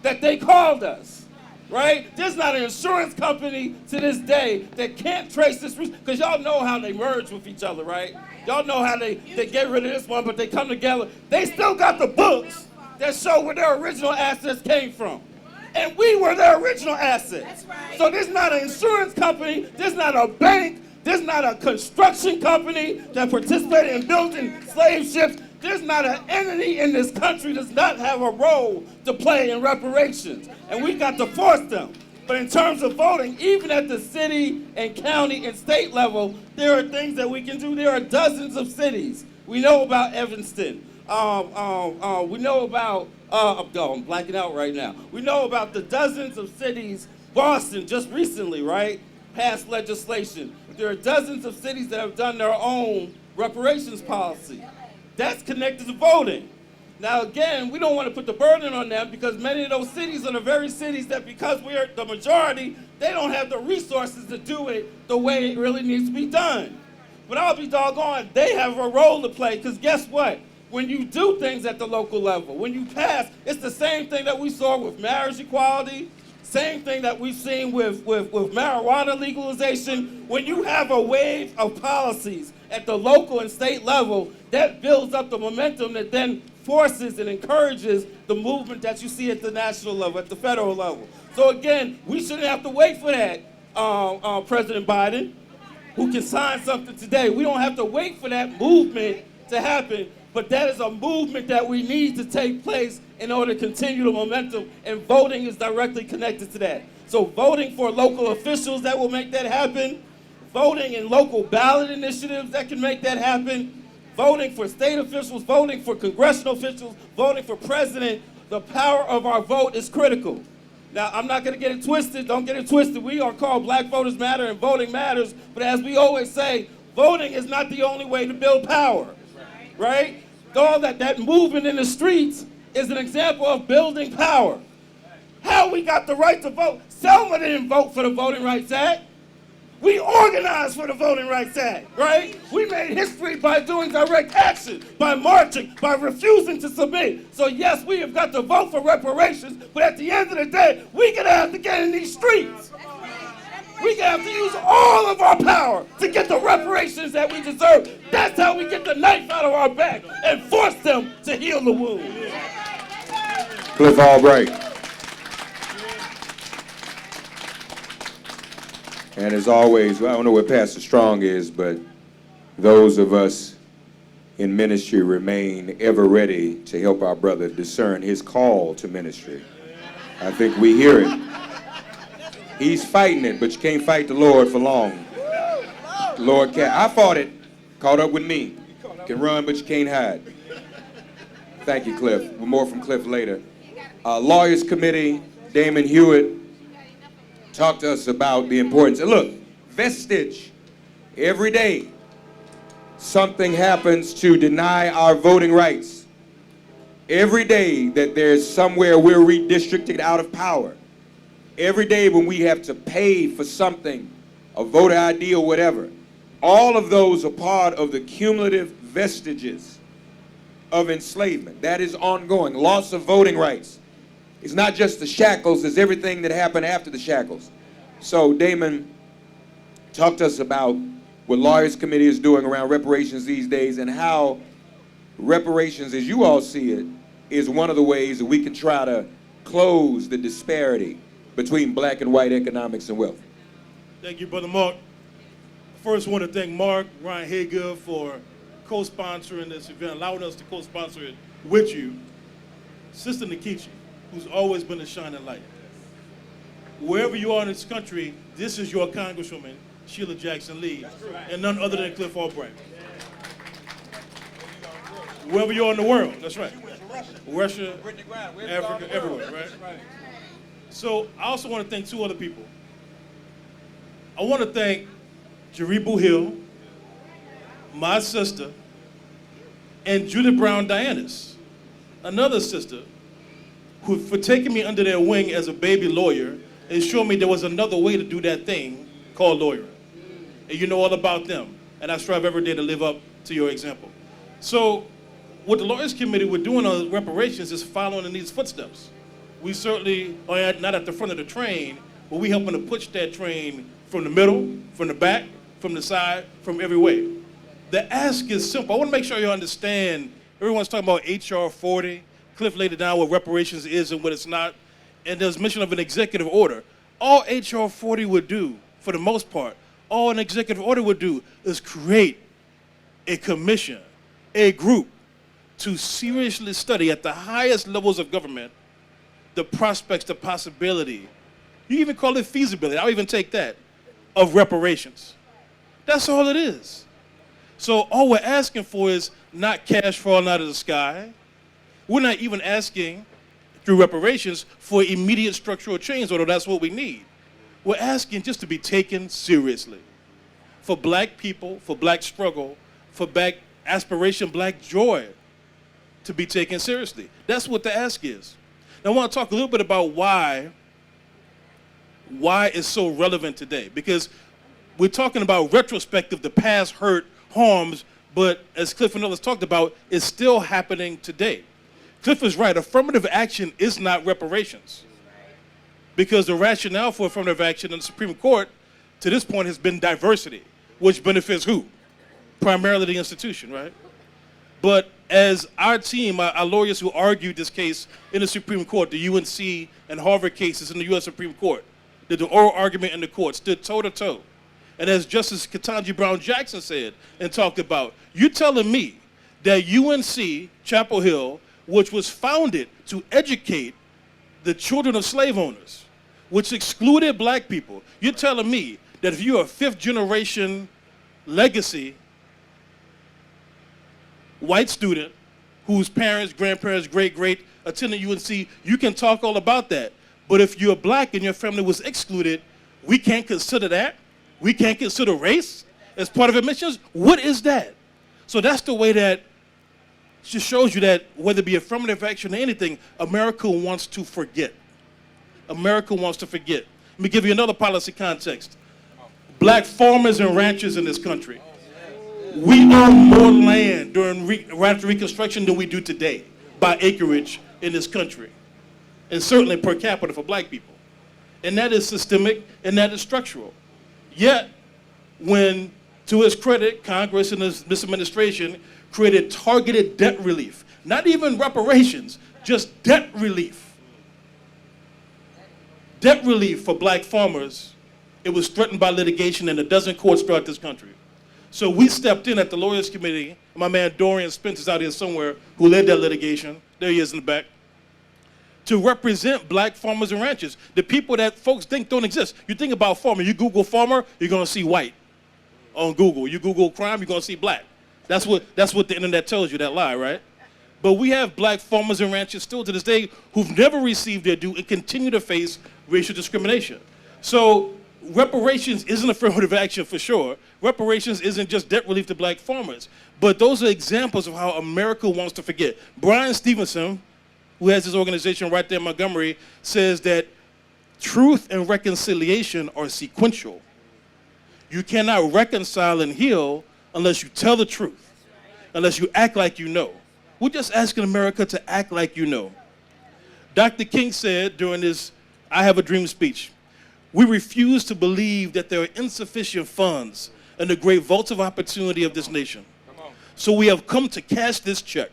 that they called us. Right? There's not an insurance company to this day that can't trace this, because y'all know how they merge with each other, right? Y'all know how they get rid of this one, but they come together. They still got the books that show where their original assets came from. And we were their original assets. So there's not an insurance company, there's not a bank, there's not a construction company that participated in building slave ships. There's not an entity in this country that does not have a role to play in reparations. And we've got to force them. But in terms of voting, even at the city and county and state level, there are things that we can do. There are dozens of cities. We know about Evanston. We know about, I'm blacking out right now. We know about the dozens of cities, Boston just recently, right, passed legislation. There are dozens of cities that have done their own reparations policy. That's connected to voting. Now again, we don't want to put the burden on them because many of those cities are the very cities that, because we're the majority, they don't have the resources to do it the way it really needs to be done. But I'll be doggone, they have a role to play, because guess what? When you do things at the local level, when you pass, it's the same thing that we saw with marriage equality, same thing that we've seen with marijuana legalization. When you have a wave of policies at the local and state level, that builds up the momentum that then forces and encourages the movement that you see at the national level, at the federal level. So again, we shouldn't have to wait for that, President Biden, who can sign something today. We don't have to wait for that movement to happen, but that is a movement that we need to take place in order to continue the momentum, and voting is directly connected to that. So voting for local officials that will make that happen, voting in local ballot initiatives that can make that happen, voting for state officials, voting for congressional officials, voting for president, the power of our vote is critical. Now, I'm not going to get it twisted. Don't get it twisted. We are called Black Voters Matter and Voting Matters, but as we always say, voting is not the only way to build power, right? All that movement in the streets is an example of building power. how we got the right to vote. Selma didn't vote for the Voting Rights Act. We organized for the Voting Rights Act, right? We made history by doing direct action, by marching, by refusing to submit. So yes, we have got to vote for reparations, but at the end of the day, we're gonna have to get in these streets. We're gonna have to use all of our power to get the reparations that we deserve. That's how we get the knife out of our back and force them to heal the wound. Cliff Albright. And as always, I don't know where Pastor Strong is, but those of us in ministry remain ever ready to help our brother discern his call to ministry. I think we hear it. He's fighting it, but you can't fight the Lord for long. The Lord can't. I fought it. Caught up with me. You can run, but you can't hide. Thank you, Cliff. More from Cliff later. Lawyers Committee, Damon Hewitt, talked to us about the importance. And look, vestige. Every day, something happens to deny our voting rights. Every day that there's somewhere we're redistricted out of power. Every day when we have to pay for something, a voter ID or whatever. All of those are part of the cumulative vestiges of enslavement. That is ongoing. Loss of voting rights. It's not just the shackles, it's everything that happened after the shackles. So Damon talked to us about what Lawyers Committee is doing around reparations these days and how reparations, as you all see it, is one of the ways that we can try to close the disparity between black and white economics and wealth. Thank you, Brother Mark. First, I want to thank Mark, Ryan Hager for co-sponsoring this event, allowing us to co-sponsor it with you. Sister Nikichi, who's always been a shining light. Wherever you are in this country, this is your Congresswoman, Sheila Jackson Lee, and none other than Cliff Albright. Wherever you are in the world, that's right. Russia, Africa, everywhere, right? So I also want to thank two other people. I want to thank Jaribu Hill, my sister, and Judith Brown Dianis, another sister, who for taking me under their wing as a baby lawyer and showing me there was another way to do that thing called lawyering. And you know all about them. And I strive every day to live up to your example. So what the Lawyers Committee we're doing on reparations is following in these footsteps. We certainly are not at the front of the train, but we helping to push that train from the middle, from the back, from the side, from every way. The ask is simple. I want to make sure you understand, everyone's talking about HR 40. Cliff laid it down what reparations is and what it's not. And there's mention of an executive order. All HR 40 would do, for the most part, all an executive order would do is create a commission, a group, to seriously study at the highest levels of government the prospects, the possibility, you even call it feasibility, I'll even take that, of reparations. That's all it is. So all we're asking for is not cash falling out of the sky. We're not even asking, through reparations, for immediate structural change, although that's what we need. We're asking just to be taken seriously. For black people, for black struggle, for black aspiration, black joy, to be taken seriously. That's what the ask is. Now I want to talk a little bit about why it's so relevant today. Because we're talking about retrospective, the past hurt, harms, but as Cliff and others talked about, it's still happening today. Cliff is right, affirmative action is not reparations. Because the rationale for affirmative action in the Supreme Court to this point has been diversity, which benefits who? Primarily the institution, right? But as our team, our lawyers who argued this case in the Supreme Court, the UNC and Harvard cases in the U.S. Supreme Court, did the oral argument in the court, stood toe-to-toe. And as Justice Ketanji Brown Jackson said and talked about, you telling me that UNC, Chapel Hill, which was founded to educate the children of slave owners, which excluded black people, you're telling me that if you're a fifth-generation legacy white student whose parents, grandparents, great-great attended UNC, you can talk all about that. But if you're black and your family was excluded, we can't consider that? We can't consider race as part of admissions? What is that? So that's the way that just shows you that whether it be affirmative action or anything, America wants to forget. America wants to forget. Let me give you another policy context. Black farmers and ranchers in this country. We own more land during after Reconstruction than we do today by acreage in this country, and certainly per capita for black people. And that is systemic and that is structural. Yet, when, to his credit, Congress and this administration created targeted debt relief, not even reparations, just debt relief. Debt relief for black farmers, it was threatened by litigation in a dozen courts throughout this country. So we stepped in at the Lawyers Committee. My man Dorian Spence is out here somewhere, who led that litigation. There he is in the back. To represent black farmers and ranchers, the people that folks think don't exist. You think about farmer, you Google farmer, you're gonna see white on Google. You Google crime, you're gonna see black. That's what the internet tells you, that lie, right? But we have black farmers and ranchers still to this day who've never received their due and continue to face racial discrimination. So reparations isn't affirmative action for sure. Reparations isn't just debt relief to black farmers. But those are examples of how America wants to forget. Brian Stevenson, who has his organization right there in Montgomery, says that truth and reconciliation are sequential. You cannot reconcile and heal unless you tell the truth, unless you act like you know. We're just asking America to act like you know. Dr. King said during his I Have a Dream speech, we refuse to believe that there are insufficient funds in the great vaults of opportunity of this nation. So we have come to cash this check,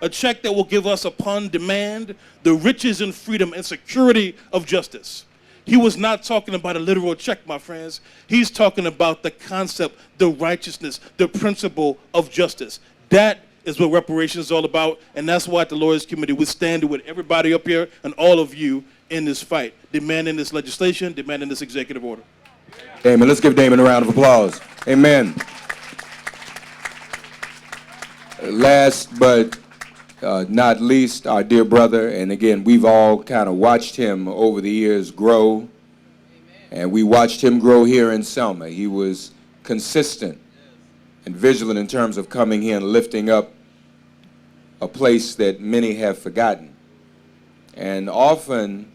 a check that will give us upon demand the riches and freedom and security of justice. He was not talking about a literal check, my friends. He's talking about the concept, the righteousness, the principle of justice. That is what reparations is all about, and that's why at the Lawyers Committee we stand with everybody up here and all of you in this fight, demanding this legislation, demanding this executive order. Damon, let's give Damon a round of applause. Amen. Last but not least, our dear brother, and again, we've all kind of watched him over the years grow, and we watched him grow here in Selma. He was consistent and vigilant in terms of coming here and lifting up a place that many have forgotten. And often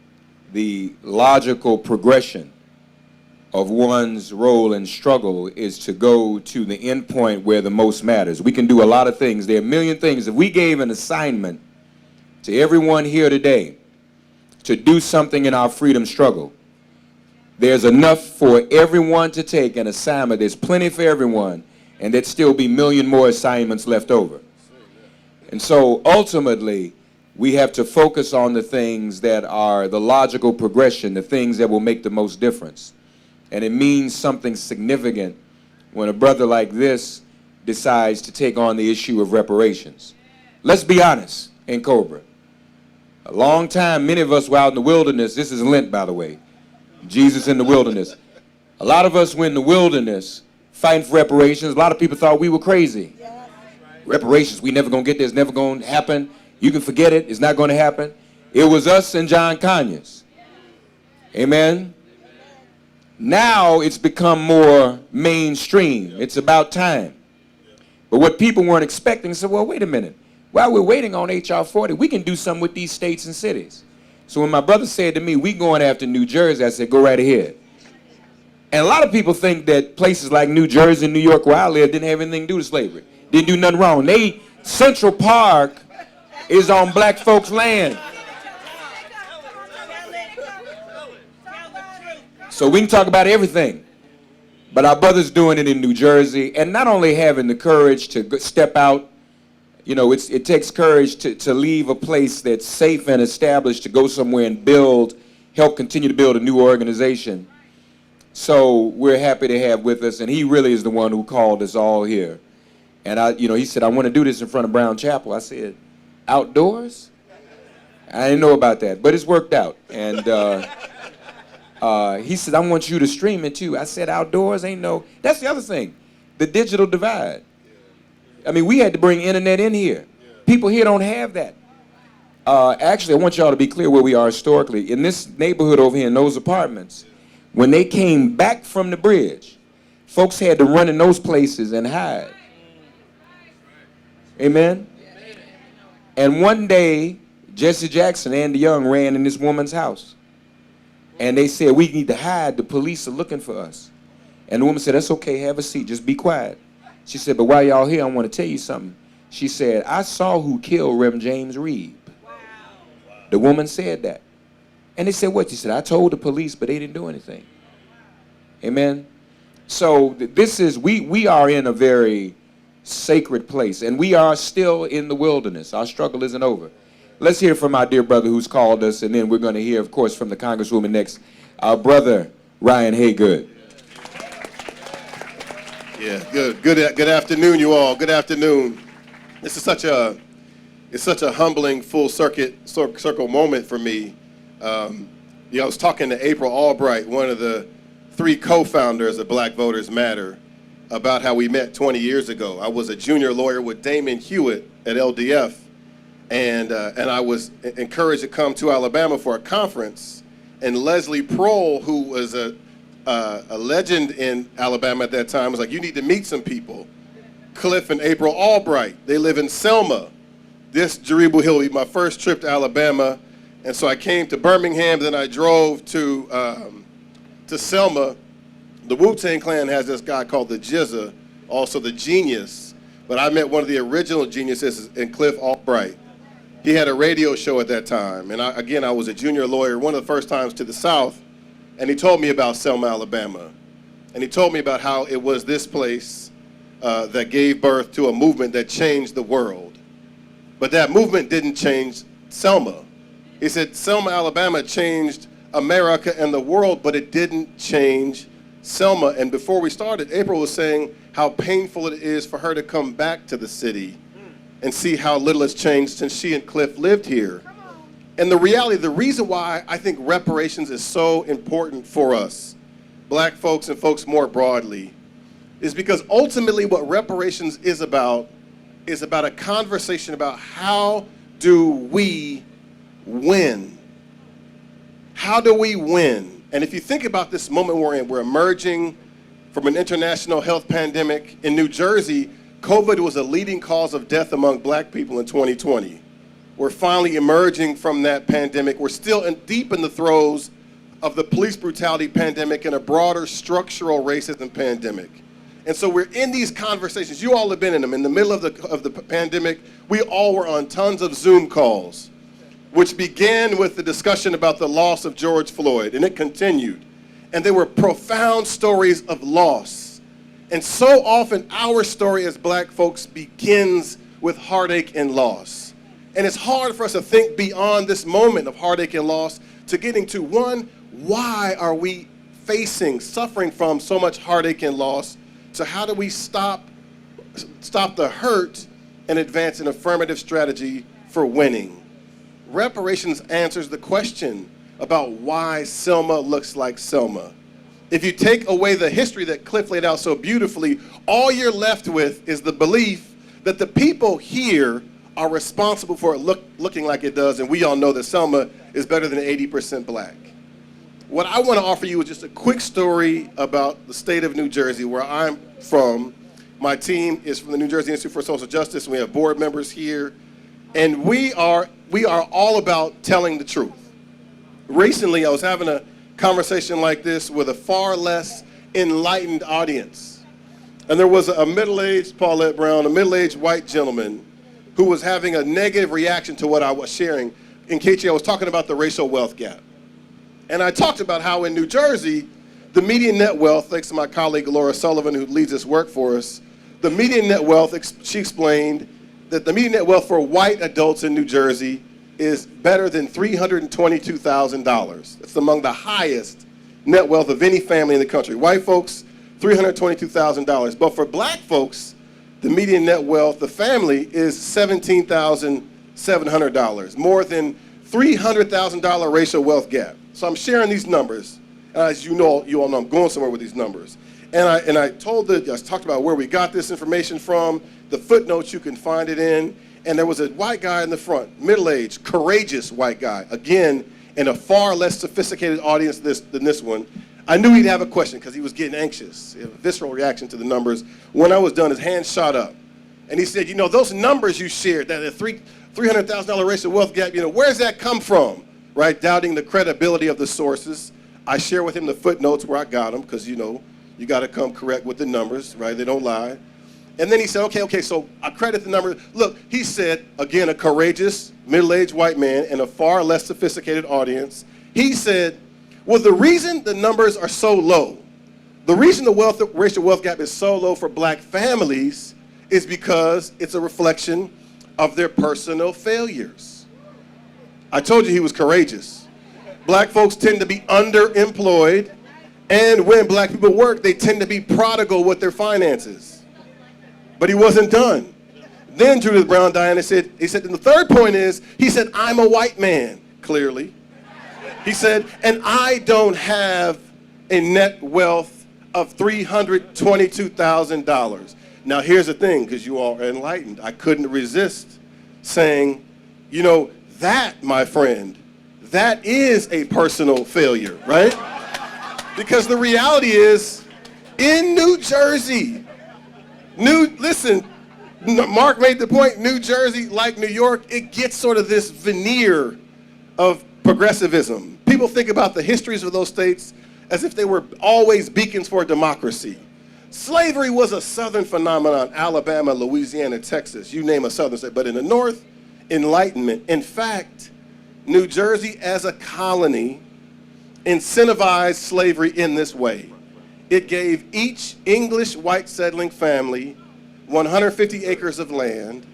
the logical progression of one's role and struggle is to go to the end point where the most matters. We can do a lot of things. There are a million things. If we gave an assignment to everyone here today to do something in our freedom struggle, there's enough for everyone to take an assignment. There's plenty for everyone, and there'd still be a million more assignments left over. And so ultimately, we have to focus on the things that are the logical progression, the things that will make the most difference. And it means something significant when a brother like this decides to take on the issue of reparations. Let's be honest in Cobra. A long time, many of us were out in the wilderness. This is Lent, by the way. Jesus in the wilderness. A lot of us were in the wilderness fighting for reparations. A lot of people thought we were crazy. Reparations, we never gonna get this, never gonna happen. You can forget it, it's not gonna happen. It was us and John Conyers. Amen? Now it's become more mainstream. It's about time. But what people weren't expecting, said, well, wait a minute. While we're waiting on HR 40, we can do something with these states and cities. So when my brother said to me, we going after New Jersey, I said, go right ahead. And a lot of people think that places like New Jersey and New York where I live didn't have anything to do with slavery. Didn't do nothing wrong. Central Park is on black folks' land. So we can talk about everything. But our brother's doing it in New Jersey, and not only having the courage to step out, you know, it takes courage to leave a place that's safe and established to go somewhere and help continue to build a new organization. So we're happy to have with us, and he really is the one who called us all here. And he said, I want to do this in front of Brown Chapel. I said, outdoors? I didn't know about that, but it's worked out. And he said, I want you to stream it too. I said, outdoors ain't no, that's the other thing, the digital divide. I mean, we had to bring internet in here. People here don't have that. Actually, I want y'all to be clear where we are historically. In this neighborhood over here, in those apartments, when they came back from the bridge, folks had to run in those places and hide. Amen? And one day, Jesse Jackson and Andy Young ran in this woman's house. And they said, we need to hide. The police are looking for us. And the woman said, that's okay, have a seat, just be quiet. She said, but while y'all here, I want to tell you something. She said, I saw who killed Reverend James Reeb. Wow. The woman said that. And they said, what? She said, I told the police, but they didn't do anything. Amen. So this is, we are in a very sacred place, and we are still in the wilderness. Our struggle isn't over. Let's hear from our dear brother who's called us, and then we're going to hear, of course, from the Congresswoman next, our brother, Ryan Haygood. Yeah, good afternoon, you all. Good afternoon. This is such a humbling full circle moment for me. I was talking to April Albright, one of the 3 co-founders of Black Voters Matter, about how we met 20 years ago. I was a junior lawyer with Damon Hewitt at LDF, and I was encouraged to come to Alabama for a conference. And Leslie Prohl, who was a legend in Alabama at that time, was like, you need to meet some people. Cliff and April Albright, they live in Selma. This Jaribu Hill will be my first trip to Alabama. And so I came to Birmingham, then I drove to Selma. The Wu-Tang Clan has this guy called the Jizza, also the Genius. But I met one of the original geniuses in Cliff Albright. He had a radio show at that time. And I was a junior lawyer, one of the first times to the South. And he told me about Selma, Alabama. And he told me about how it was this place that gave birth to a movement that changed the world. But that movement didn't change Selma. He said Selma, Alabama changed America and the world, but it didn't change Selma. And before we started, April was saying how painful it is for her to come back to the city and see how little has changed since she and Cliff lived here. And the reality, the reason why I think reparations is so important for us, Black folks and folks more broadly, is because ultimately what reparations is about a conversation about how do we win? How do we win? And if you think about this moment we're in, we're emerging from an international health pandemic. In New Jersey, COVID was a leading cause of death among Black people in 2020. We're finally emerging from that pandemic. We're still deep in the throes of the police brutality pandemic and a broader structural racism pandemic. And so we're in these conversations. You all have been in them. In the middle of the pandemic, we all were on tons of Zoom calls, which began with the discussion about the loss of George Floyd, and it continued. And they were profound stories of loss. And so often our story as Black folks begins with heartache and loss. And it's hard for us to think beyond this moment of heartache and loss to getting to, one, why are we suffering from so much heartache and loss? So how do we stop the hurt and advance an affirmative strategy for winning? Reparations answers the question about why Selma looks like Selma. If you take away the history that Cliff laid out so beautifully, all you're left with is the belief that the people here are responsible for it looking like it does, and we all know that Selma is better than 80% Black. What I want to offer you is just a quick story about the state of New Jersey, where I'm from. My team is from the New Jersey Institute for Social Justice. We have board members here, and we are all about telling the truth. Recently, I was having a conversation like this with a far less enlightened audience, and there was a middle-aged Paulette Brown, a middle-aged white gentleman who was having a negative reaction to what I was sharing. In KG, I was talking about the racial wealth gap. And I talked about how in New Jersey, the median net wealth, thanks to my colleague Laura Sullivan, who leads this work for us, the median net wealth, she explained that the median net wealth for white adults in New Jersey is better than $322,000. It's among the highest net wealth of any family in the country. White folks, $322,000. But for Black folks, the median net wealth, the family, is $17,700, more than $300,000 racial wealth gap. So I'm sharing these numbers. As you all know, I'm going somewhere with these numbers. And I talked about where we got this information from, the footnotes you can find it in, and there was a white guy in the front, middle-aged, courageous white guy, again, in a far less sophisticated audience than this one. I knew he'd have a question because he was getting anxious, a visceral reaction to the numbers. When I was done, his hand shot up. And he said, those numbers you shared, that $300,000 racial wealth gap, where's that come from? Right, doubting the credibility of the sources. I share with him the footnotes where I got them, because, you know, you got to come correct with the numbers, right? They don't lie. And then he said, okay, so I credit the numbers. Look, he said, again, a courageous, middle-aged white man in a far less sophisticated audience. He said, well, the reason the numbers are so low, the reason the racial wealth gap is so low for black families is because it's a reflection of their personal failures. I told you he was courageous. Black folks tend to be underemployed, and when black people work, they tend to be prodigal with their finances. But he wasn't done. Then Judith Brown Diana said, and the third point is, he said, I'm a white man, clearly. He said, and I don't have a net wealth of $322,000. Now here's the thing, because you all are enlightened. I couldn't resist saying, you know, that, my friend, that is a personal failure, right? Because the reality is, in New Jersey, listen, Mark made the point, New Jersey, like New York, it gets sort of this veneer of progressivism. People think about the histories of those states as if they were always beacons for democracy. Slavery was a southern phenomenon, Alabama, Louisiana, Texas, you name a southern state. But in the north, enlightenment. In fact, New Jersey as a colony incentivized slavery in this way. It gave each English white settling family 150 acres of land,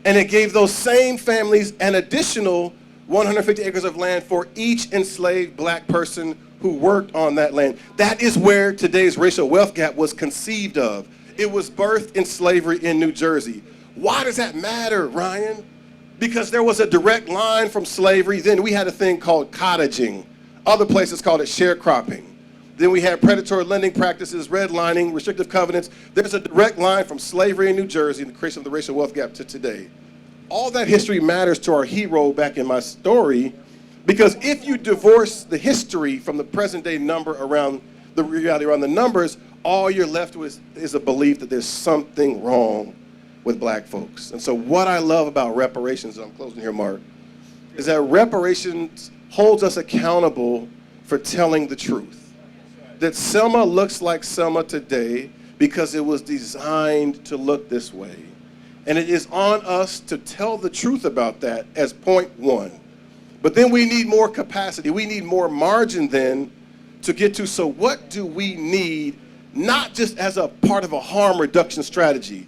and it gave those same families an additional 150 acres of land for each enslaved black person who worked on that land. That is where today's racial wealth gap was conceived of. It was birthed in slavery in New Jersey. Why does that matter, Ryan? Because there was a direct line from slavery. Then we had a thing called cottaging. Other places called it sharecropping. Then we had predatory lending practices, redlining, restrictive covenants. There's a direct line from slavery in New Jersey and the creation of the racial wealth gap to today. All that history matters to our hero back in my story, because if you divorce the history from the present day number around the reality around the numbers, all you're left with is a belief that there's something wrong with black folks. And so what I love about reparations, and I'm closing here, Mark, is that reparations holds us accountable for telling the truth. That Selma looks like Selma today because it was designed to look this way. And it is on us to tell the truth about that as point one. But then we need more capacity. We need more margin then to get to, so what do we need, not just as a part of a harm reduction strategy,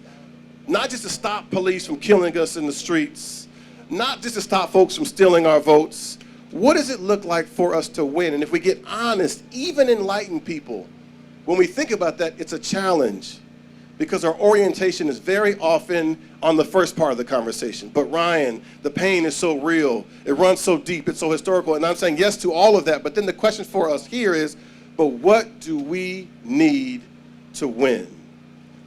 not just to stop police from killing us in the streets, not just to stop folks from stealing our votes. What does it look like for us to win? And if we get honest, even enlightened people, when we think about that, it's a challenge, because our orientation is very often on the first part of the conversation. But Ryan, the pain is so real, it runs so deep, it's so historical, and I'm saying yes to all of that, but then the question for us here is, but what do we need to win?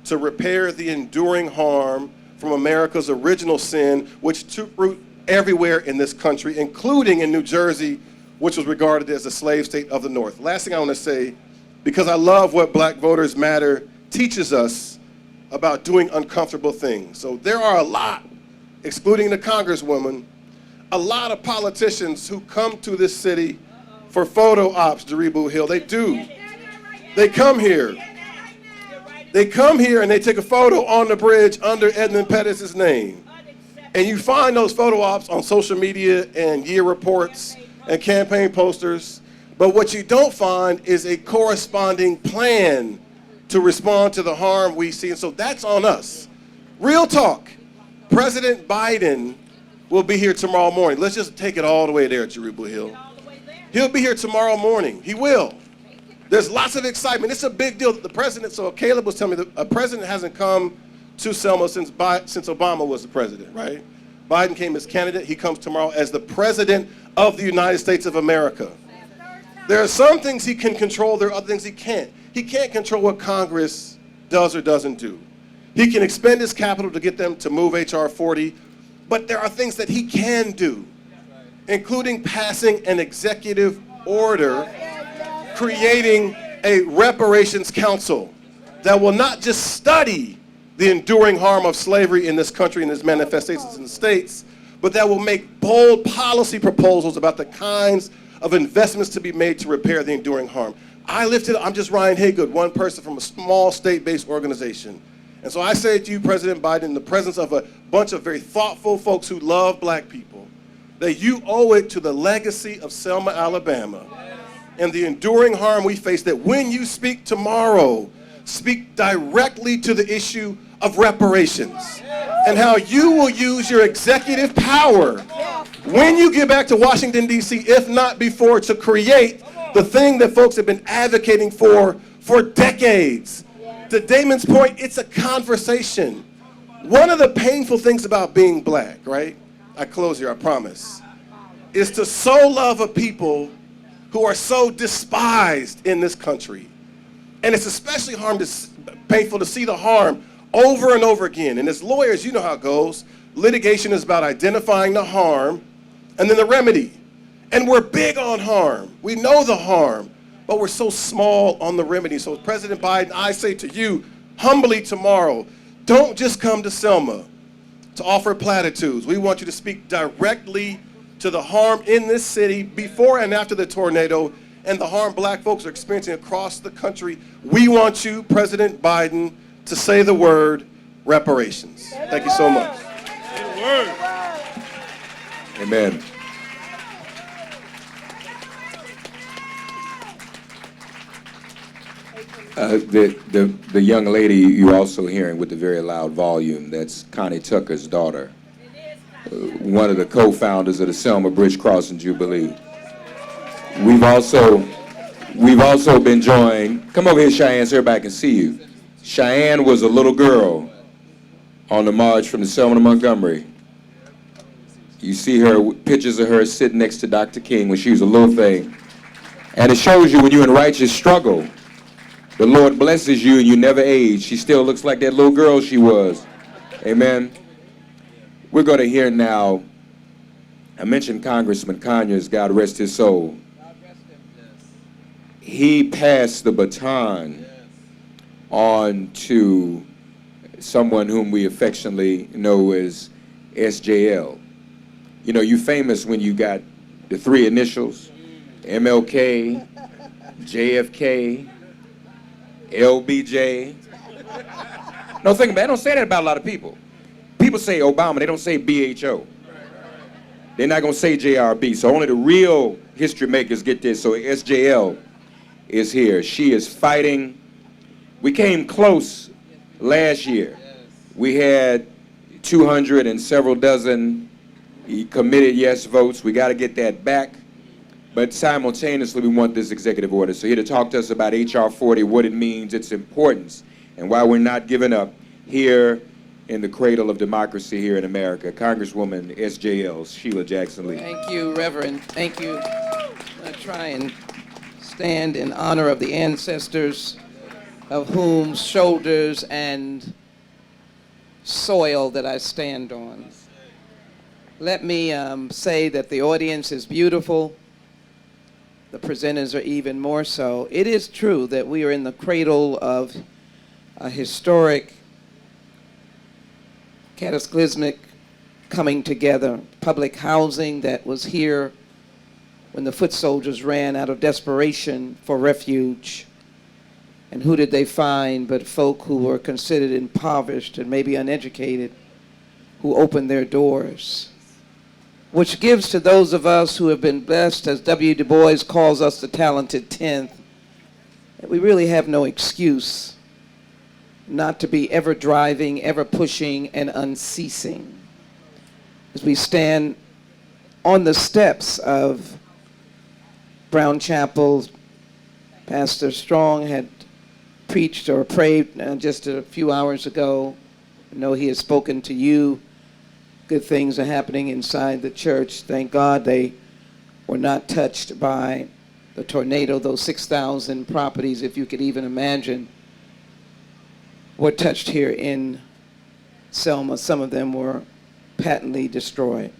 To repair the enduring harm from America's original sin, which took root everywhere in this country, including in New Jersey, which was regarded as the slave state of the North. Last thing I want to say, because I love what Black Voters Matter teaches us about doing uncomfortable things. So there are a lot, excluding the Congresswoman, a lot of politicians who come to this city for photo ops, Jaribu Hill. They do. They come here. They come here and they take a photo on the bridge under Edmund Pettis' name. And you find those photo ops on social media and year reports and campaign posters. But what you don't find is a corresponding plan to respond to the harm we see. And so that's on us. Real talk. President Biden will be here tomorrow morning. Let's just take it all the way there, Jaribu Hill. He'll be here tomorrow morning. He will. There's lots of excitement. It's a big deal that the president, so Caleb was telling me that a president hasn't come to Selma since Obama was the president, right? Biden came as candidate. He comes tomorrow as the president of the United States of America. There are some things he can control. There are other things he can't. He can't control what Congress does or doesn't do. He can expend his capital to get them to move H.R. 40, but there are things that he can do, including passing an executive order creating a reparations council that will not just study the enduring harm of slavery in this country and its manifestations in the states, but that will make bold policy proposals about the kinds of investments to be made to repair the enduring harm. I'm just Ryan Haygood, one person from a small state-based organization. And so I say to you, President Biden, in the presence of a bunch of very thoughtful folks who love black people, that you owe it to the legacy of Selma, Alabama, and the enduring harm we face, that when you speak tomorrow, speak directly to the issue of reparations and how you will use your executive power when you get back to Washington, D.C., if not before, to create the thing that folks have been advocating for decades. To Damon's point, it's a conversation. One of the painful things about being black, right? I close here, I promise, is to so love a people who are so despised in this country. And it's especially painful to see the harm over and over again. And as lawyers, you know how it goes. Litigation is about identifying the harm and then the remedy. And we're big on harm. We know the harm, but we're so small on the remedy. So President Biden, I say to you, humbly tomorrow, don't just come to Selma to offer platitudes. We want you to speak directly to the harm in this city before and after the tornado and the harm black folks are experiencing across the country. We want you, President Biden, to say the word reparations. Thank you so much. Amen. The young lady you're also hearing with the very loud volume, that's Connie Tucker's daughter, one of the co-founders of the Selma Bridge Crossing Jubilee. We've also been joined, come over here, Cheyenne, so everybody can see you. Cheyenne was a little girl on the march from the Selma to Montgomery. You see her, pictures of her sitting next to Dr. King when she was a little thing. And it shows you when you're in righteous struggle, the Lord blesses you and you never age. She still looks like that little girl she was. Amen. We're going to hear now, I mentioned Congressman Conyers, God rest his soul. He passed the baton on to someone whom we affectionately know as SJL. You know, you're famous when you got the three initials, MLK, JFK, LBJ. No, think about it. I don't say that about a lot of people. People say Obama, they don't say BHO. They're not going to say JRB. So only the real history makers get this. So SJL is here. She is fighting. We came close last year. We had 200 and several dozen committed yes votes. We got to get that back. But simultaneously, we want this executive order. So here to talk to us about H.R. 40, what it means, its importance, and why we're not giving up here in the cradle of democracy here in America, Congresswoman SJL, Sheila Jackson Lee. Thank you, Reverend. Thank you. I try and stand in honor of the ancestors of whose shoulders and soil that I stand on. Let me say that the audience is beautiful. The presenters are even more so. It is true that we are in the cradle of a historic, cataclysmic coming together. Public housing that was here when the foot soldiers ran out of desperation for refuge. And who did they find but folk who were considered impoverished and maybe uneducated, who opened their doors. Which gives to those of us who have been blessed, as W. Du Bois calls us the talented 10th, that we really have no excuse not to be ever driving, ever pushing, and unceasing. As we stand on the steps of Brown Chapel, Pastor Strong had preached or prayed just a few hours ago. I know he has spoken to you. Good things are happening inside the church. Thank God they were not touched by the tornado. Those 6,000 properties, if you could even imagine, were touched here in Selma. Some of them were patently destroyed.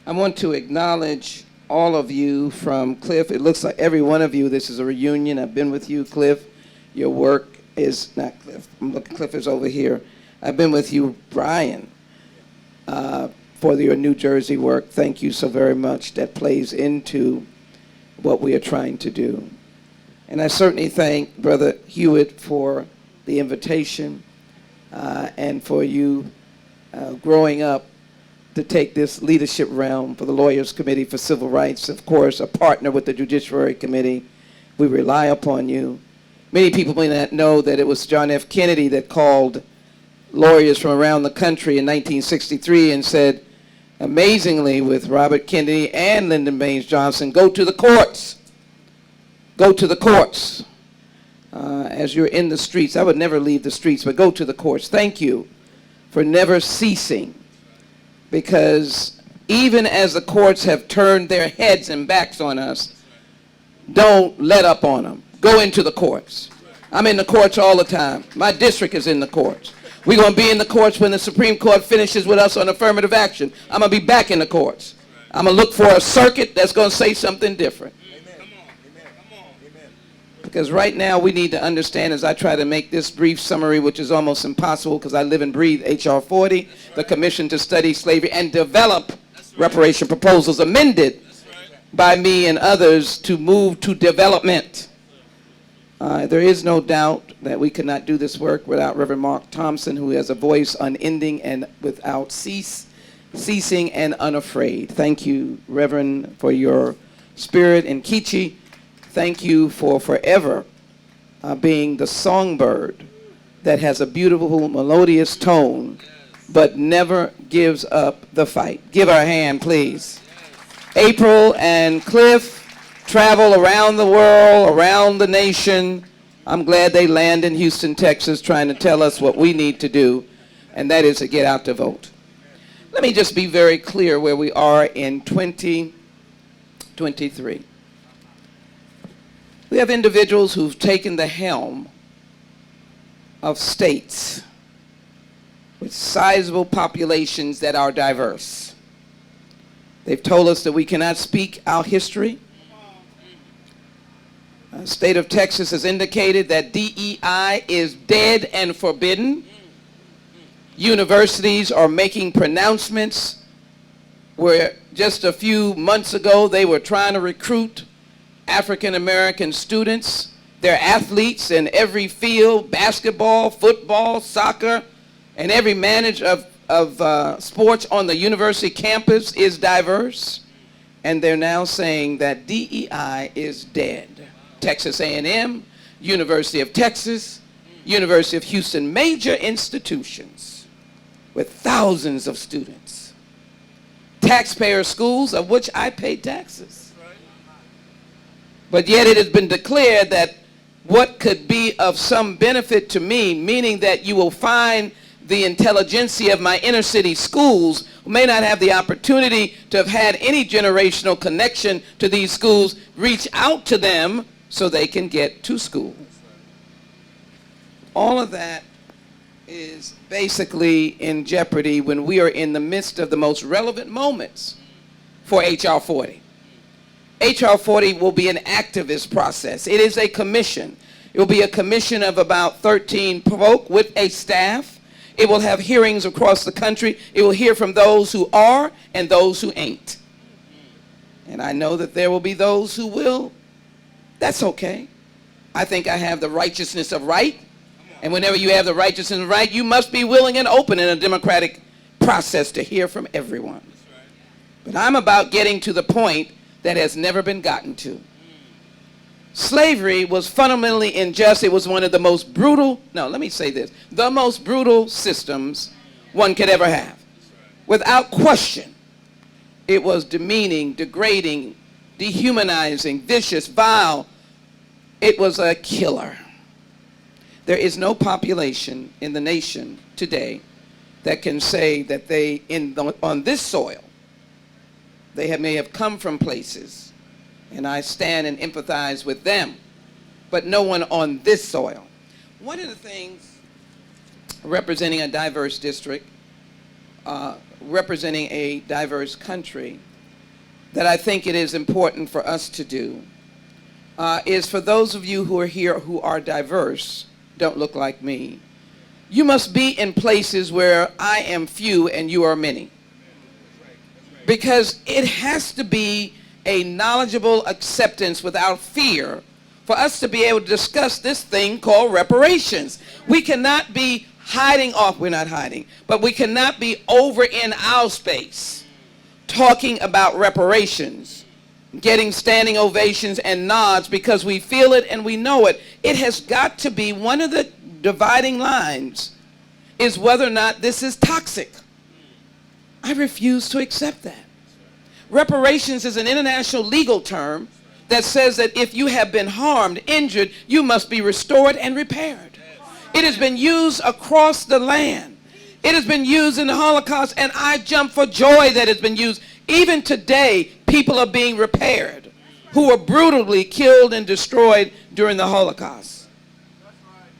I want to acknowledge all of you from Cliff. It looks like every one of you, this is a reunion. I've been with you, Cliff. Your work is, not Cliff, I'm looking, Cliff is over here. I've been with you, Brian. for your New Jersey work. Thank you so very much. That plays into what we are trying to do. And I certainly thank Brother Hewitt for the invitation and for you growing up to take this leadership realm for the Lawyers Committee for Civil Rights. Of course, a partner with the Judiciary Committee. We rely upon you. Many people may not know that it was John F. Kennedy that called lawyers from around the country in 1963 and said, amazingly, with Robert Kennedy and Lyndon Baines Johnson, go to the courts. Go to the courts. As you're in the streets, I would never leave the streets, but go to the courts. Thank you for never ceasing, because even as the courts have turned their heads and backs on us, don't let up on them. Go into the courts. I'm in the courts all the time. My district is in the courts. We're going to be in the courts when the Supreme Court finishes with us on affirmative action. I'm going to be back in the courts. I'm going to look for a circuit that's going to say something different. Because right now we need to understand, as I try to make this brief summary, which is almost impossible because I live and breathe H.R. 40, the Commission to Study Slavery and Develop Reparation Proposals, amended by me and others to move to development. There is no doubt that we could not do this work without Reverend Mark Thompson, who has a voice unending and without ceasing and unafraid. Thank you, Reverend, for your spirit. And Kichi, thank you for forever being the songbird that has a beautiful, melodious tone, but never gives up the fight. Give her a hand, please. April and Cliff travel around the world, around the nation. I'm glad they land in Houston, Texas, trying to tell us what we need to do, and that is to get out to vote. Let me just be very clear where we are in 2023. We have individuals who've taken the helm of states with sizable populations that are diverse. They've told us that we cannot speak our history. The state of Texas has indicated that DEI is dead and forbidden. Universities are making pronouncements where just a few months ago they were trying to recruit African American students. They're athletes in every field, basketball, football, soccer, and every manager of sports on the university campus is diverse. And they're now saying that DEI is dead. Texas A&M, University of Texas, University of Houston, major institutions with thousands of students. Taxpayer schools of which I pay taxes. But yet it has been declared that what could be of some benefit to me, meaning that you will find the intelligentsia of my inner city schools who may not have the opportunity to have had any generational connection to these schools, reach out to them so they can get to school. All of that is basically in jeopardy when we are in the midst of the most relevant moments for H.R. 40. H.R. 40 will be an activist process. It is a commission. It will be a commission of about 13 folk with a staff. It will have hearings across the country. It will hear from those who are and those who ain't. And I know that there will be those who will. That's okay. I think I have the righteousness of right. And whenever you have the righteousness of right, you must be willing and open in a democratic process to hear from everyone. But I'm about getting to the point that has never been gotten to. Slavery was fundamentally unjust. It was one of the most brutal, no, let me say this, the most brutal systems one could ever have. Without question, it was demeaning, degrading, dehumanizing, vicious, vile. It was a killer. There is no population in the nation today that can say that they, on this soil, they may have come from places, and I stand and empathize with them, but no one on this soil. One of the things, representing a diverse district, representing a diverse country, that I think it is important for us to do is for those of you who are here who are diverse, don't look like me, you must be in places where I am few and you are many. because it has to be a knowledgeable acceptance without fear for us to be able to discuss this thing called reparations. We cannot be hiding off, we're not hiding, but we cannot be over in our space talking about reparations, getting standing ovations and nods because we feel it and we know it. It has got to be one of the dividing lines is whether or not this is toxic. I refuse to accept that. Reparations is an international legal term that says that if you have been harmed, injured, you must be restored and repaired. It has been used across the land. It has been used in the Holocaust, and I jump for joy that it's been used. Even today, people are being repaired who were brutally killed and destroyed during the Holocaust.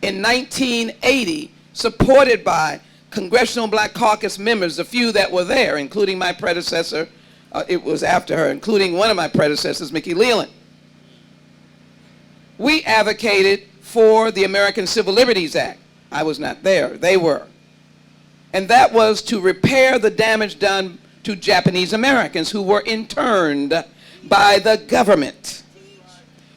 In 1980, supported by Congressional Black Caucus members, the few that were there, including my predecessor, it was after her, including one of my predecessors, Mickey Leland. We advocated for the American Civil Liberties Act. I was not there, they were. And that was to repair the damage done to Japanese Americans who were interned by the government.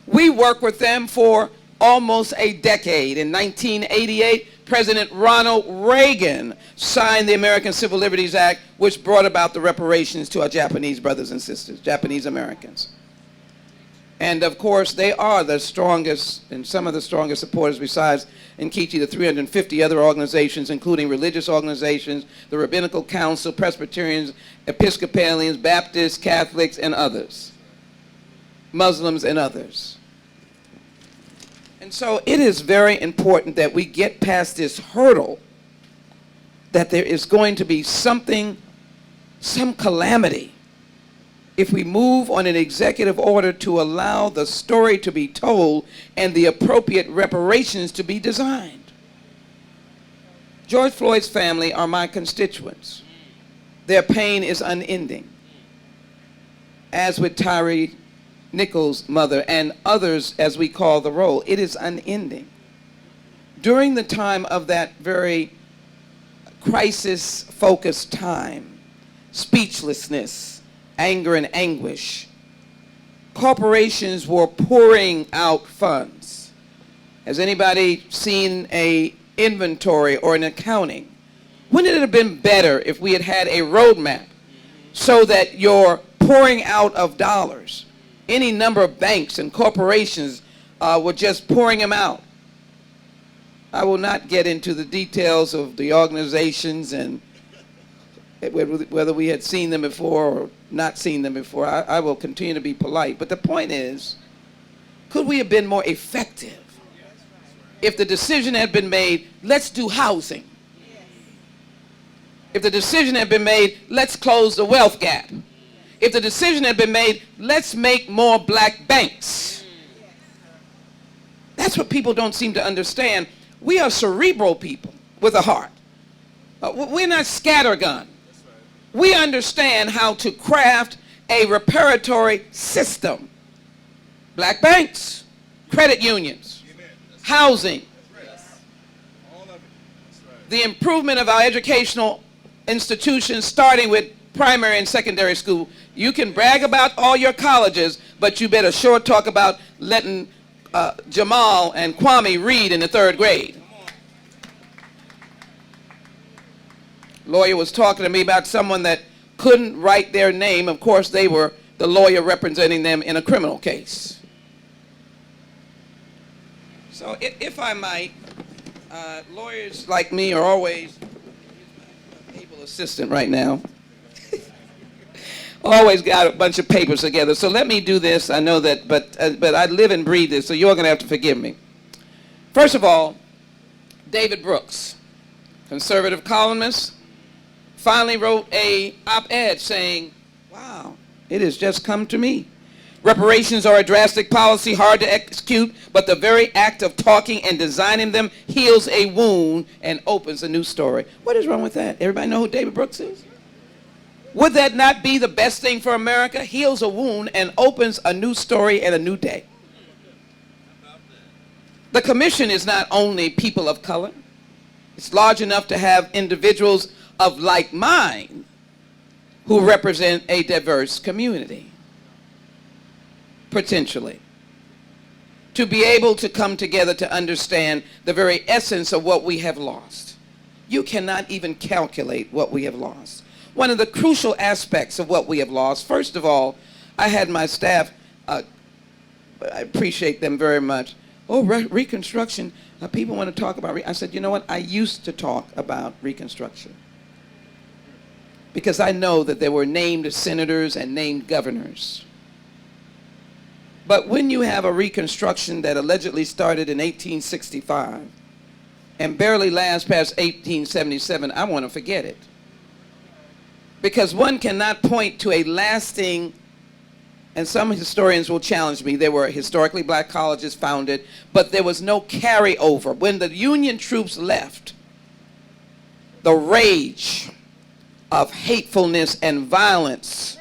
We worked with them for almost a decade. In 1988, President Ronald Reagan signed the American Civil Liberties Act, which brought about the reparations to our Japanese brothers and sisters, Japanese Americans. And of course, they are the strongest and some of the strongest supporters besides Nkechi, the 350 other organizations, including religious organizations, the Rabbinical Council, Presbyterians, Episcopalians, Baptists, Catholics, and others, Muslims and others. And so it is very important that we get past this hurdle that there is going to be something, some calamity, if we move on an executive order to allow the story to be told and the appropriate reparations to be designed. George Floyd's family are my constituents. Their pain is unending. As with Tyree Nichols' mother and others as we call the roll, it is unending. During the time of that very crisis-focused time, speechlessness, anger and anguish, corporations were pouring out funds. Has anybody seen an inventory or an accounting? Wouldn't it have been better if we had had a roadmap so that your pouring out of dollars, any number of banks and corporations were just pouring them out? I will not get into the details of the organizations and whether we had seen them before or not seen them before. I will continue to be polite. But the point is, could we have been more effective if the decision had been made, let's do housing? If the decision had been made, let's close the wealth gap. If the decision had been made, let's make more black banks. That's what people don't seem to understand. We are cerebral people with a heart. We're not scattergun. We understand how to craft a reparatory system. Black banks, credit unions, housing, the improvement of our educational institutions, starting with primary and secondary school. You can brag about all your colleges, but you better sure talk about letting Jamal and Kwame read in the 3rd grade. Lawyer was talking to me about someone that couldn't write their name. Of course, they were the lawyer representing them in a criminal case. So if I might, lawyers like me are always, able assistant right now, always got a bunch of papers together. So let me do this. I know that, but I live and breathe this, so you're going to have to forgive me. First of all, David Brooks, conservative columnist, finally wrote a op-ed saying, wow, it has just come to me. Reparations are a drastic policy, hard to execute, but the very act of talking and designing them heals a wound and opens a new story. What is wrong with that? Everybody know who David Brooks is? Would that not be the best thing for America? Heals a wound and opens a new story and a new day. The commission is not only people of color. It's large enough to have individuals of like mind who represent a diverse community, potentially, to be able to come together to understand the very essence of what we have lost. You cannot even calculate what we have lost. One of the crucial aspects of what we have lost, first of all, I had my staff, I appreciate them very much. Oh, Reconstruction, people want to talk about, I said, you know what, I used to talk about Reconstruction. Because I know that there were named senators and named governors. But when you have a Reconstruction that allegedly started in 1865 and barely lasts past 1877, I want to forget it. Because one cannot point to a lasting, and some historians will challenge me, there were historically black colleges founded, but there was no carryover. When the Union troops left, the rage of hatefulness and violence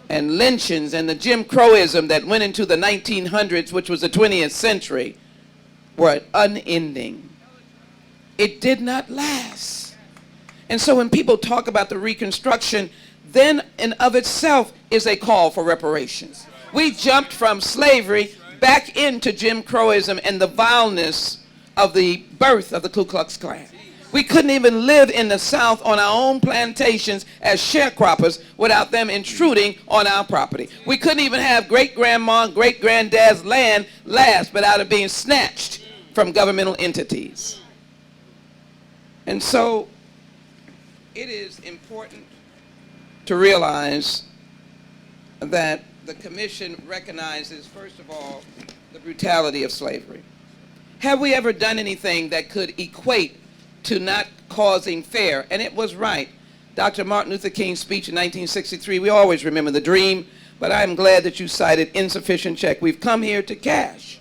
and lynchings and the Jim Crowism that went into the 1900s, which was the 20th century, were unending. It did not last. And so when people talk about the Reconstruction, then in of itself is a call for reparations. We jumped from slavery back into Jim Crowism and the vileness of the birth of the Ku Klux Klan. We couldn't even live in the South on our own plantations as sharecroppers without them intruding on our property. We couldn't even have great-grandma, great-granddad's land last without it being snatched from governmental entities. And so it is important to realize that the commission recognizes, first of all, the brutality of slavery. Have we ever done anything that could equate to not causing fear? And it was right. Dr. Martin Luther King's speech in 1963, we always remember the dream, but I'm glad that you cited insufficient check. We've come here to cash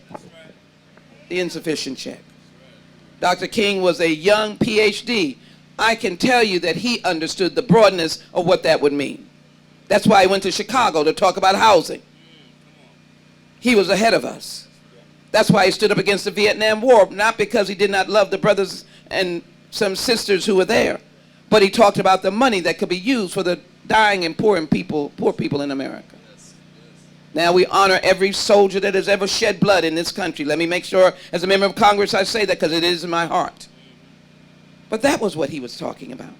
the insufficient check. Dr. King was a young PhD. I can tell you that he understood the broadness of what that would mean. That's why he went to Chicago to talk about housing. He was ahead of us. That's why he stood up against the Vietnam War, not because he did not love the brothers and some sisters who were there, but he talked about the money that could be used for the dying and poor people in America. Now we honor every soldier that has ever shed blood in this country. Let me make sure, as a member of Congress, I say that because it is in my heart. But that was what he was talking about.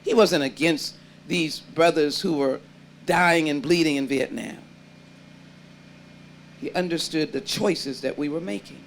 He wasn't against these brothers who were dying and bleeding in Vietnam. He understood the choices that we were making.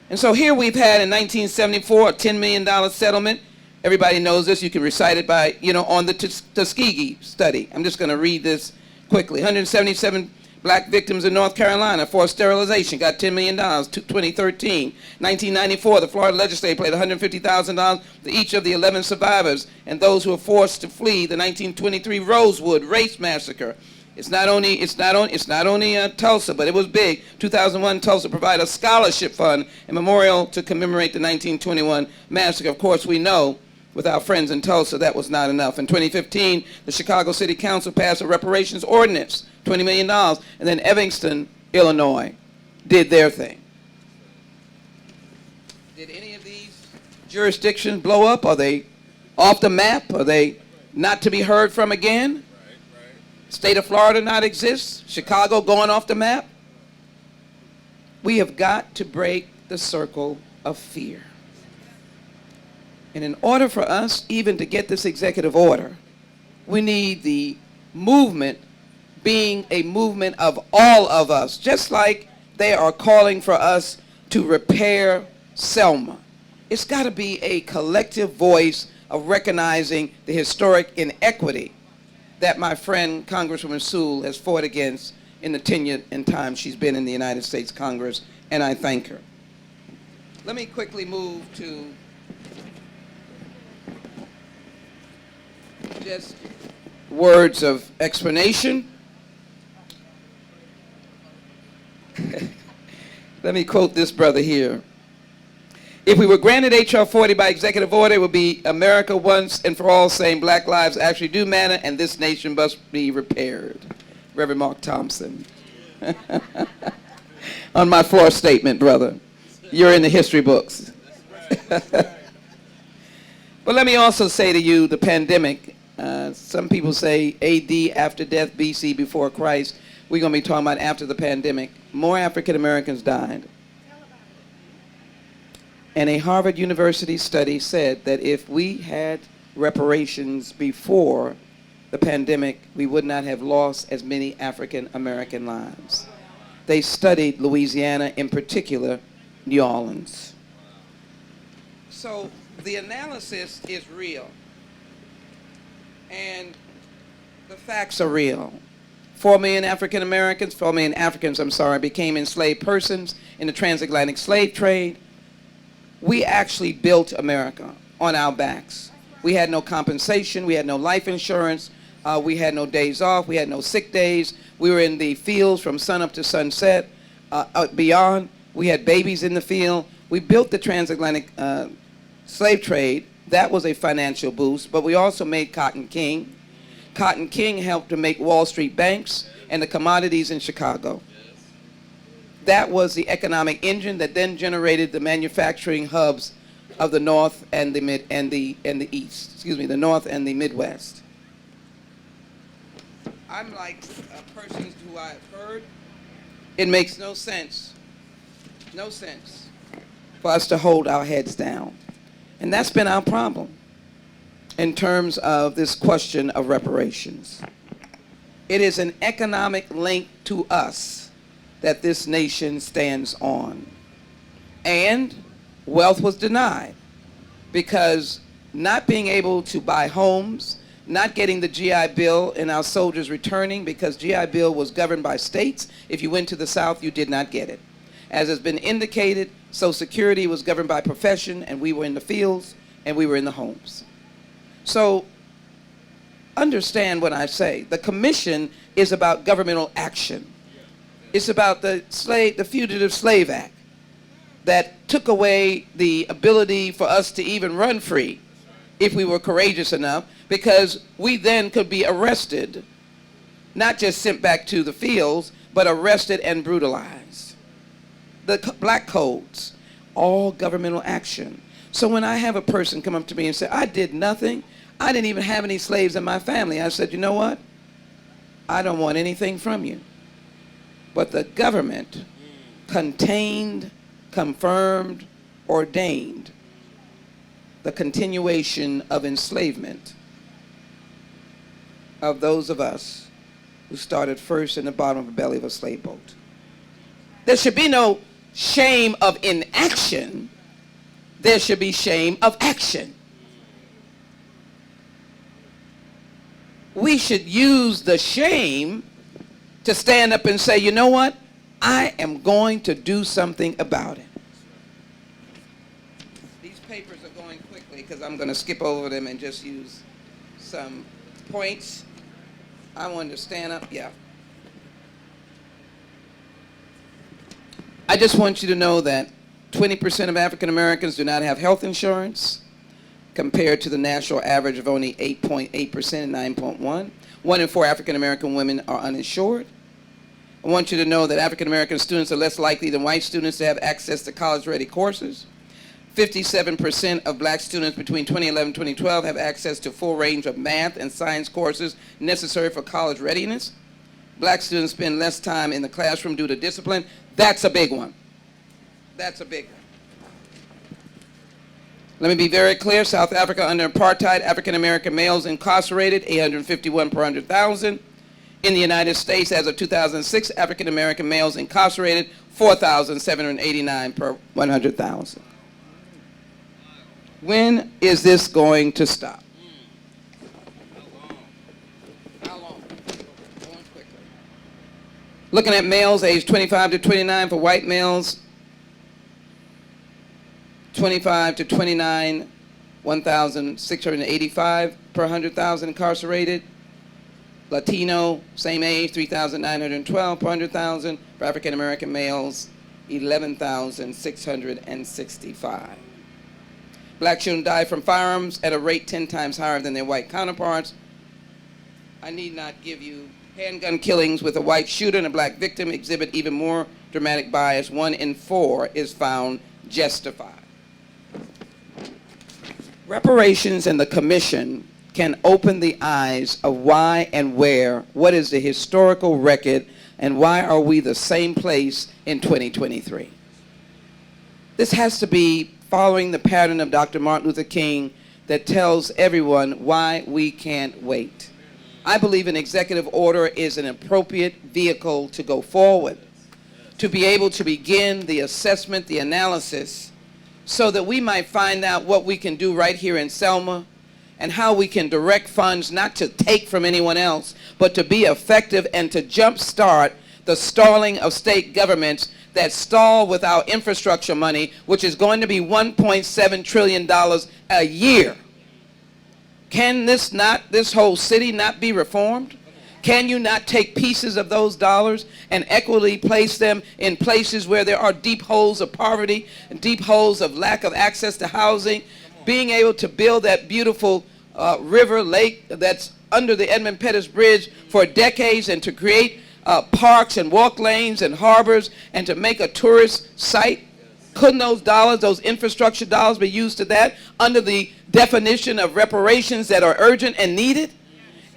And so here we've had in 1974 a $10 million settlement. Everybody knows this. You can recite it by, on the Tuskegee study. I'm just going to read this quickly. 177 black victims in North Carolina for sterilization got $10 million, 2013. 1994, the Florida legislature paid $150,000 to each of the 11 survivors and those who were forced to flee the 1923 Rosewood race massacre. It's not only Tulsa, but it was big. 2001, Tulsa provided a scholarship fund and memorial to commemorate the 1921 massacre. Of course, we know with our friends in Tulsa that was not enough. In 2015, the Chicago City Council passed a reparations ordinance, $20 million, and then Evanston, Illinois, did their thing. Did any of these jurisdictions blow up? Are they off the map? Are they not to be heard from again? State of Florida not exist? Chicago going off the map? We have got to break the circle of fear. And in order for us even to get this executive order, we need the movement being a movement of all of us, just like they are calling for us to repair Selma. It's got to be a collective voice of recognizing the historic inequity that my friend Congresswoman Sewell has fought against in the tenure and time she's been in the United States Congress, and I thank her. Let me quickly move to just words of explanation. Let me quote this brother here. If we were granted H.R. 40 by executive order, it would be America once and for all saying black lives actually do matter and this nation must be repaired. Reverend Mark Thompson. On my floor statement, brother. You're in the history books. But But let me also say to you, the pandemic, some people say AD, after death, BC, before Christ. We're going to be talking about after the pandemic. More African Americans died. And a Harvard University study said that if we had reparations before the pandemic, we would not have lost as many African American lives. They studied Louisiana, in particular, New Orleans. So the analysis is real. And the facts are real. 4 million African Americans, 4 million Africans, became enslaved persons in the transatlantic slave trade. We actually built America on our backs. We had no compensation, we had no life insurance, we had no days off, we had no sick days. We were in the fields from sunup to sunset, beyond. We had babies in the field. We built the transatlantic slave trade. That was a financial boost, but we also made Cotton King. Cotton King helped to make Wall Street banks and the commodities in Chicago. That was the economic engine that then generated the manufacturing hubs of the North and the East. Excuse me, the North and the Midwest. I'm like persons who I've heard. It makes no sense for us to hold our heads down. And that's been our problem in terms of this question of reparations. It is an economic link to us that this nation stands on. And wealth was denied because not being able to buy homes, not getting the GI Bill and our soldiers returning because GI Bill was governed by states. If you went to the South, you did not get it. As has been indicated, Social Security was governed by profession, and we were in the fields and we were in the homes. So understand what I say. The commission is about governmental action. It's about the Fugitive Slave Act that took away the ability for us to even run free if we were courageous enough, because we then could be arrested, not just sent back to the fields, but arrested and brutalized. The black codes, all governmental action. So when I have a person come up to me and say, I did nothing, I didn't even have any slaves in my family, I said, you know what? I don't want anything from you. But the government contained, confirmed, ordained the continuation of enslavement of those of us who started first in the bottom of the belly of a slave boat. There should be no shame of inaction. There should be shame of action. We should use the shame to stand up and say, you know what? I am going to do something about it. These papers are going quickly because I'm going to skip over them and just use some points. I wanted to stand up, yeah. I just want you to know that 20% of African Americans do not have health insurance, compared to the national average of only 8.8% and 9.1%. 1 in 4 African American women are uninsured. I want you to know that African American students are less likely than white students to have access to college-ready courses. 57% of black students between 2011 and 2012 have access to full range of math and science courses necessary for college readiness. Black students spend less time in the classroom due to discipline. That's a big one. That's a big one. Let me be very clear. South Africa under apartheid, African American males incarcerated, 851 per 100,000. In the United States, as of 2006, African American males incarcerated, 4,789 per 100,000. When is this going to stop? How long? Going quickly. Looking at males aged 25 to 29 for white males, 25 to 29, 1,685 per 100,000 incarcerated. Latino, same age, 3,912 per 100,000. For African American males, 11,665. Black children die from firearms at a rate 10 times higher than their white counterparts. I need not give you handgun killings with a white shooter and a black victim exhibit even more dramatic bias. 1 in 4 is found justified. Reparations and the commission can open the eyes of why and where, what is the historical record, and why are we the same place in 2023. This has to be following the pattern of Dr. Martin Luther King that tells everyone why we can't wait. I believe an executive order is an appropriate vehicle to go forward, to be able to begin the assessment, the analysis, so that we might find out what we can do right here in Selma and how we can direct funds not to take from anyone else, but to be effective and to jumpstart the stalling of state governments that stall with our infrastructure money, which is going to be $1.7 trillion a year. Can this whole city not be reformed? Can you not take pieces of those dollars and equitably place them in places where there are deep holes of poverty and deep holes of lack of access to housing? Being able to build that beautiful river lake that's under the Edmund Pettus Bridge for decades, and to create parks and walk lanes and harbors, and to make a tourist site. Couldn't those dollars, those infrastructure dollars, be used to that under the definition of reparations that are urgent and needed?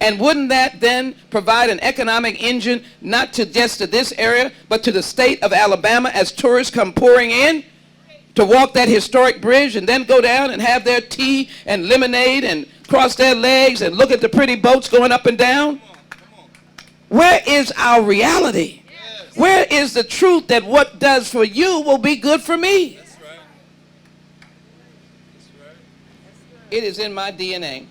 And wouldn't that then provide an economic engine, not to just to this area, but to the state of Alabama as tourists come pouring in to walk that historic bridge and then go down and have their tea and lemonade and cross their legs and look at the pretty boats going up and down? Where is our reality? Where is the truth that what does for you will be good for me? It is in my DNA.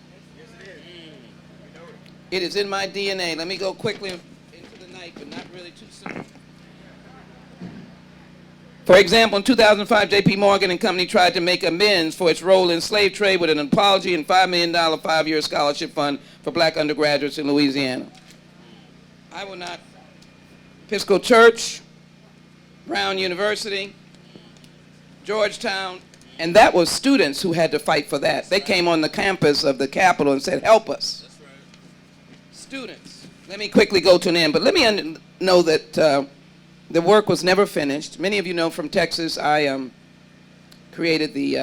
It is in my DNA. Let me go quickly into the night, but not really too soon. For example, in 2005, J.P. Morgan and Company tried to make amends for its role in slave trade with an apology and $5 million 5-year scholarship fund for black undergraduates in Louisiana. I will not. Episcopal Church, Brown University, Georgetown, and that was students who had to fight for that. They came on the campus of the Capitol and said, help us. Students. Let me quickly go to an end, but let me know that the work was never finished. Many of you know from Texas, I created the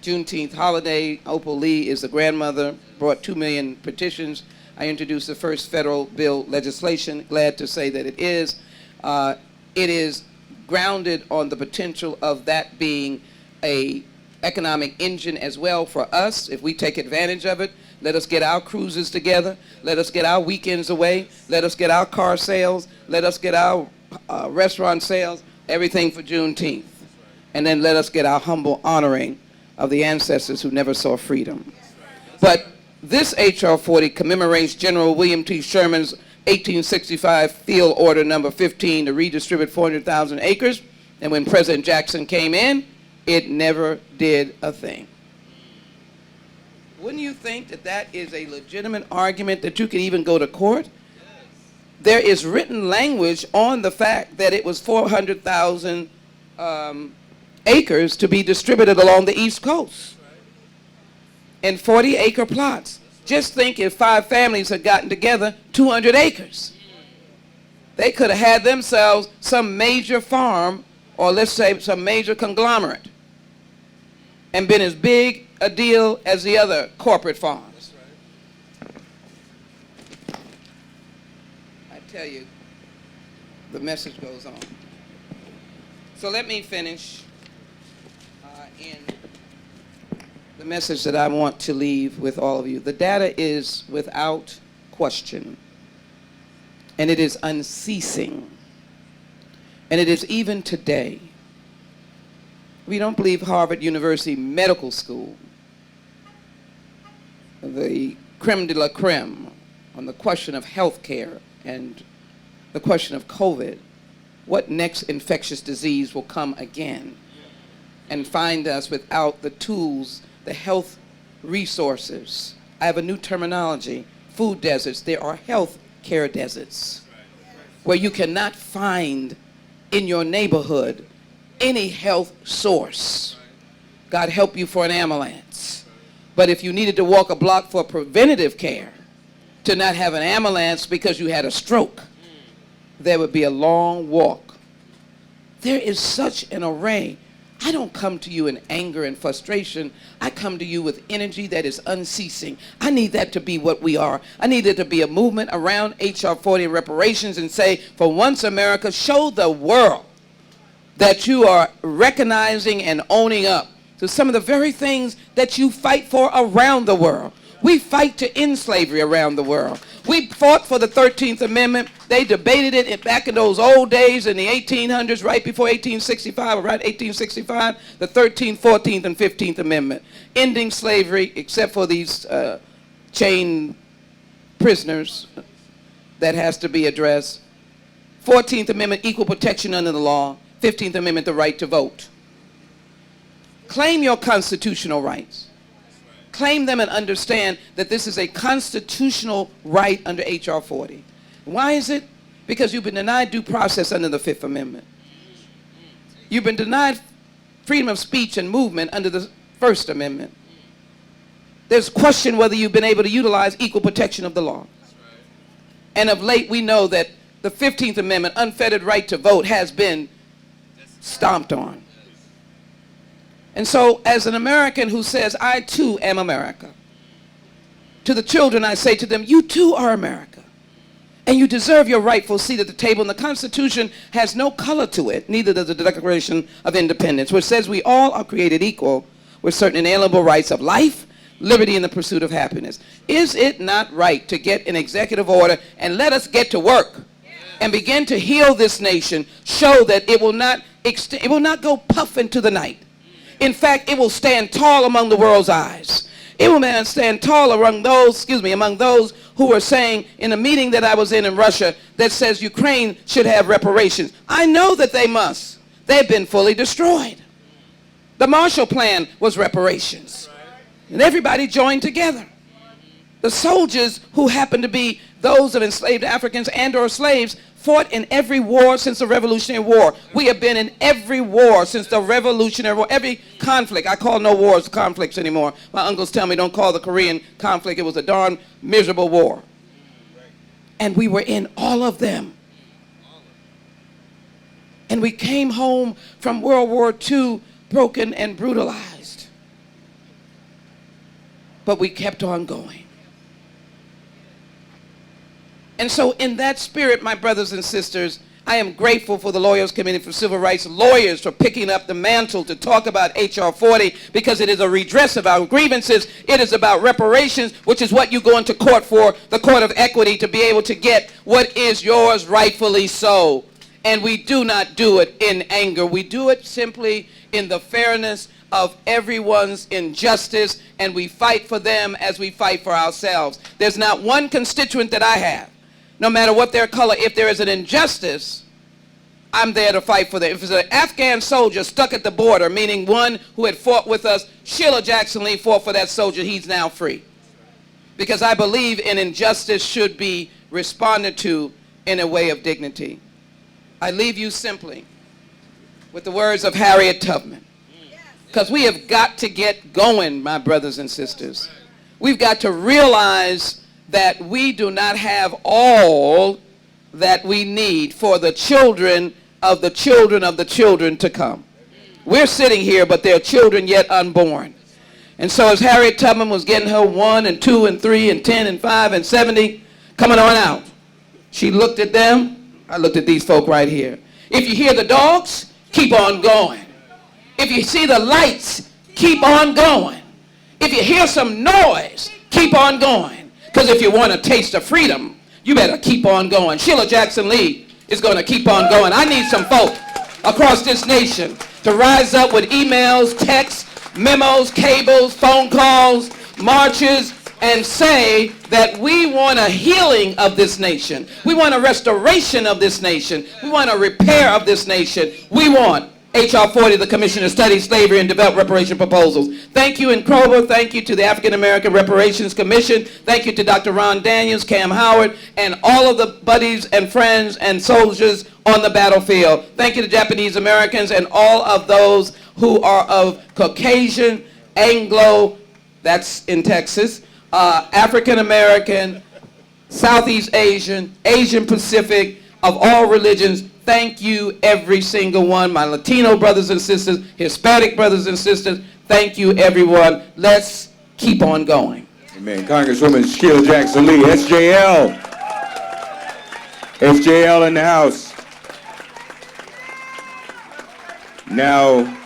Juneteenth holiday. Opal Lee is the grandmother, brought 2 million petitions. I introduced the first federal bill legislation. Glad to say that it is. It is grounded on the potential of that being a economic engine as well for us if we take advantage of it. Let us get our cruises together. Let us get our weekends away. Let us get our car sales. Let us get our restaurant sales, everything for Juneteenth. And then let us get our humble honoring of the ancestors who never saw freedom. But this H.R. 40 commemorates General William T. Sherman's 1865 Field Order number 15 to redistribute 400,000 acres. And when President Jackson came in, it never did a thing. Wouldn't you think that that is a legitimate argument that you could even go to court? There is written language on the fact that it was 400,000 acres to be distributed along the East Coast in 40-acre plots. Just think if 5 families had gotten together, 200 acres. They could have had themselves some major farm, or let's say some major conglomerate, and been as big a deal as the other corporate farms. I tell you, the message goes on. So let me finish in the message that I want to leave with all of you. The data is without question, and it is unceasing, and it is even today. We don't believe Harvard University Medical School, the creme de la creme on the question of health care and the question of COVID, what next infectious disease will come again and find us without the tools, the health resources. I have a new terminology, food deserts. There are health care deserts where you cannot find in your neighborhood any health source. God help you for an ambulance. But if you needed to walk a block for preventative care, to not have an ambulance because you had a stroke, there would be a long walk. There is such an array. I don't come to you in anger and frustration. I come to you with energy that is unceasing. I need that to be what we are. I need it to be a movement around H.R. 40 and reparations and say, for once America, show the world that you are recognizing and owning up to some of the very things that you fight for around the world. We fight to end slavery around the world. We fought for the 13th Amendment. They debated it back in those old days in the 1800s, right before 1865, around 1865, the 13th, 14th, and 15th Amendment, ending slavery except for these chained prisoners that has to be addressed. 14th Amendment, equal protection under the law. 15th Amendment, the right to vote. Claim your constitutional rights. Claim them and understand that this is a constitutional right under H.R. 40. Why is it? Because you've been denied due process under the Fifth Amendment. You've been denied freedom of speech and movement under the First Amendment. There's question whether you've been able to utilize equal protection of the law. And of late, we know that the 15th Amendment, unfettered right to vote, has been stomped on. And so, as an American who says, I too am America, to the children I say to them, you too are America. And you deserve your rightful seat at the table. And the Constitution has no color to it, neither does the Declaration of Independence, which says we all are created equal with certain inalienable rights of life, liberty, and the pursuit of happiness. Is it not right to get an executive order and let us get to work and begin to heal this nation, show that it will not go puff into the night. In fact, it will stand tall among the world's eyes. It will stand tall among those who are saying in a meeting that I was in Russia that says Ukraine should have reparations. I know that they must. They've been fully destroyed. The Marshall Plan was reparations. And everybody joined together. The soldiers who happened to be those of enslaved Africans and or slaves fought in every war since the Revolutionary War. We have been in every war since the Revolutionary War, every conflict. I call no wars conflicts anymore. My uncles tell me don't call the Korean conflict. It was a darn miserable war. And we were in all of them. And we came home from World War II broken and brutalized. But we kept on going. And so in that spirit, my brothers and sisters, I am grateful for the Lawyers Committee for Civil Rights lawyers for picking up the mantle to talk about H.R. 40 because it is a redress of our grievances. It is about reparations, which is what you go into court for, the court of equity, to be able to get what is yours rightfully so. And we do not do it in anger. We do it simply in the fairness of everyone's injustice, and we fight for them as we fight for ourselves. There's not one constituent that I have, no matter what their color, if there is an injustice, I'm there to fight for them. If it's an Afghan soldier stuck at the border, meaning one who had fought with us, Sheila Jackson Lee fought for that soldier, he's now free. Because I believe in injustice should be responded to in a way of dignity. I leave you simply with the words of Harriet Tubman. Because we have got to get going, my brothers and sisters. We've got to realize that we do not have all that we need for the children of the children of the children to come. We're sitting here, but there are children yet unborn. And so as Harriet Tubman was getting her 1 and 2 and 3 and 10 and 5 and 70, coming on out, she looked at them. I looked at these folk right here. If you hear the dogs, keep on going. If you see the lights, keep on going. If you hear some noise, keep on going. Because if you want a taste of freedom, you better keep on going. Sheila Jackson Lee is going to keep on going. I need some folk across this nation to rise up with emails, texts, memos, cables, phone calls, marches, and say that we want a healing of this nation. We want a restoration of this nation. We want a repair of this nation. We want H.R. 40, the Commission to Study Slavery and Develop Reparation Proposals. Thank you, Incroba. Thank you to the African American Reparations Commission. Thank you to Dr. Ron Daniels, Cam Howard, and all of the buddies and friends and soldiers on the battlefield. Thank you to Japanese Americans and all of those who are of Caucasian, Anglo, that's in Texas, African American, Southeast Asian, Asian Pacific, of all religions. thank you, every single one. My Latino brothers and sisters, Hispanic brothers and sisters, thank you, everyone. Let's keep on going. Amen. Congresswoman Sheila Jackson Lee, SJL. SJL in the house. Now,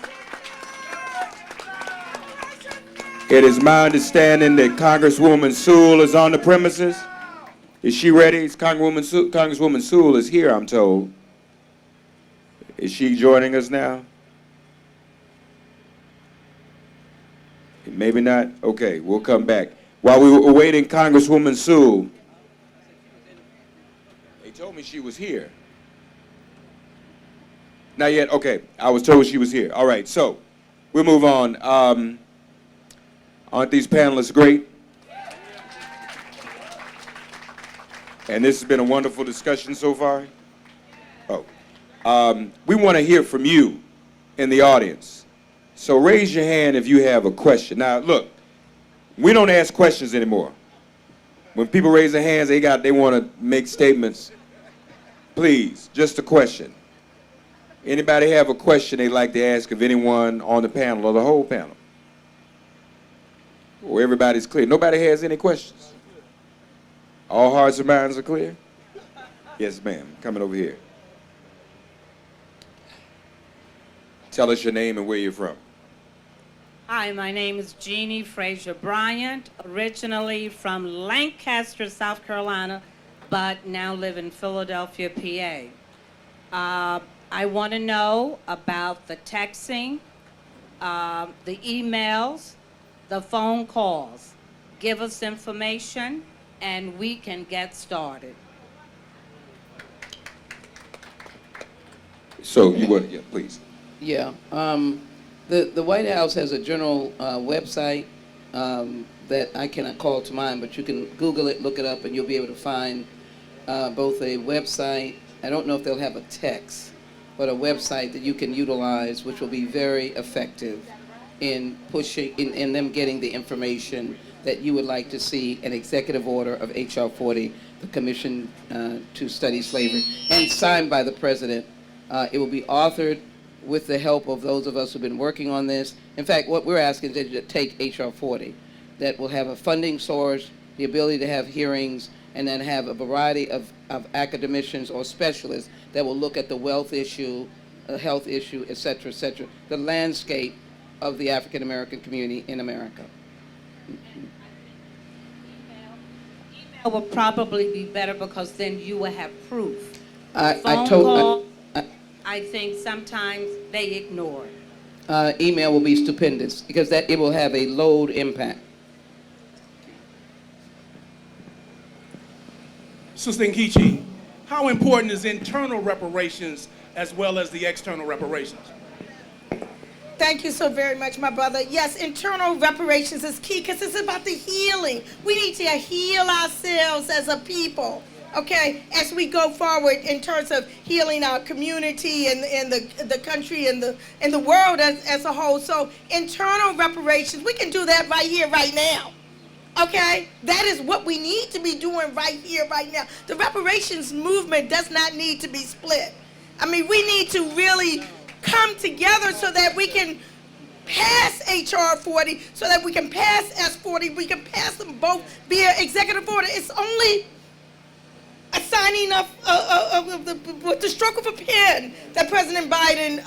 it is my understanding that Congresswoman Sewell is on the premises. Is she ready? Congresswoman Sewell is here, I'm told. Is she joining us now? Maybe not? Okay, we'll come back. While we were awaiting Congresswoman Sewell, they told me she was here. Not yet? Okay, I was told she was here. All right, so we'll move on. Aren't these panelists great? And this has been a wonderful discussion so far. We want to hear from you in the audience. So raise your hand if you have a question. Now, look, we don't ask questions anymore. When people raise their hands, they want to make statements. Please, just a question. Anybody have a question they'd like to ask of anyone on the panel or the whole panel? Or everybody's clear? Nobody has any questions? All hearts and minds are clear? Yes, ma'am. Coming over here. Tell us your name and where you're from. Hi, my name is Jeannie Frazier Bryant, originally from Lancaster, South Carolina, but now live in Philadelphia, PA. I want to know about the texting, the emails, the phone calls. Give us information and we can get started. So you want, yeah, please. Yeah. The White House has a general website that I cannot call to mind, but you can Google it, look it up, and you'll be able to find both a website. I don't know if they'll have a text, but a website that you can utilize, which will be very effective in pushing, in them getting the information that you would like to see an executive order of H.R. 40, the Commission to Study Slavery, and signed by the President. It will be authored with the help of those of us who've been working on this. In fact, what we're asking is that you take H.R. 40, that will have a funding source, the ability to have hearings, and then have a variety of academicians or specialists that will look at the wealth issue, health issue, et cetera, the landscape of the African American community in America. Email will probably be better because then you will have proof. I think sometimes they ignore it. Email will be stupendous because that it will have a load impact. Sister Nkichi, how important is internal reparations as well as the external reparations? Thank you so very much, my brother. Yes, internal reparations is key because it's about the healing. We need to heal ourselves as a people, okay, as we go forward in terms of healing our community and the country and the world as a whole. So internal reparations, we can do that right here, right now. Okay? That is what we need to be doing right here, right now. The reparations movement does not need to be split. I mean, we need to really come together so that we can pass H.R. 40, so that we can pass S-40, we can pass them both via executive order. It's only a signing with the stroke of a pen that President Biden,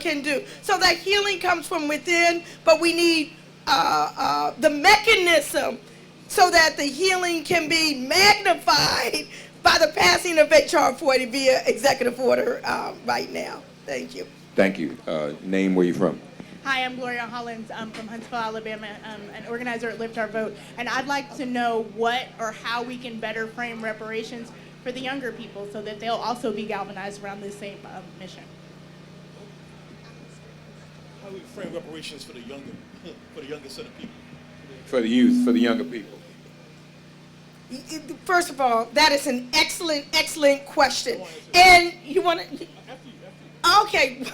can do. So that healing comes from within, but we need the mechanism so that the healing can be magnified by the passing of H.R. 40 via executive order right now. Thank you. Thank you. Name, where you from? Hi, I'm Gloria Hollins. I'm from Huntsville, Alabama, an organizer at Lift Our Vote. And I'd like to know what or how we can better frame reparations for the younger people so that they'll also be galvanized around this same mission. How do we frame reparations for the younger set of people? For the youth, for the younger people. First of all, that is an excellent question. And you want to... Okay.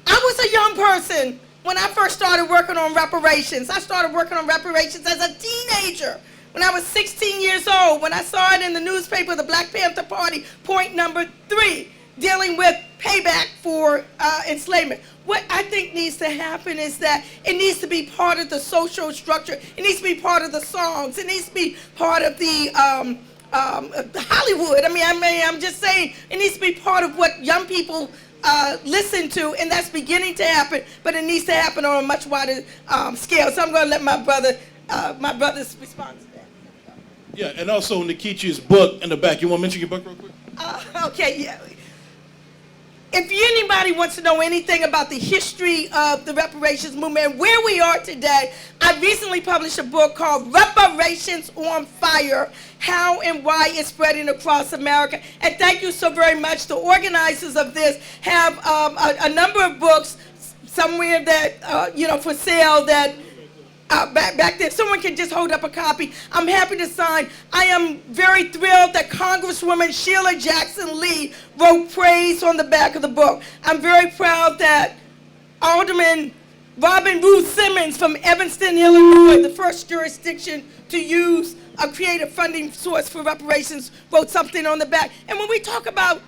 I was a young person when I first started working on reparations. I started working on reparations as a teenager. When I was 16 years old, when I saw it in the newspaper, the Black Panther Party, point number 3, dealing with payback for enslavement. What I think needs to happen is that it needs to be part of the social structure. It needs to be part of the songs. It needs to be part of the Hollywood. I'm just saying it needs to be part of what young people listen to, and that's beginning to happen. But it needs to happen on a much wider scale. So I'm going to let my brothers respond to that. Yeah, and also Nikichi's book in the back. You want to mention your book real quick? Okay, yeah. If anybody wants to know anything about the history of the reparations movement and where we are today, I recently published a book called Reparations on Fire, How and Why It's Spreading Across America. And thank you so very much. The organizers of this have a number of books somewhere that, for sale that back there. Someone can just hold up a copy. I'm happy to sign. I am very thrilled that Congresswoman Sheila Jackson Lee wrote praise on the back of the book. I'm very proud that Alderman Robin Ruth Simmons from Evanston, Illinois, the first jurisdiction to use a creative funding source for reparations, wrote something on the back. And when we talk about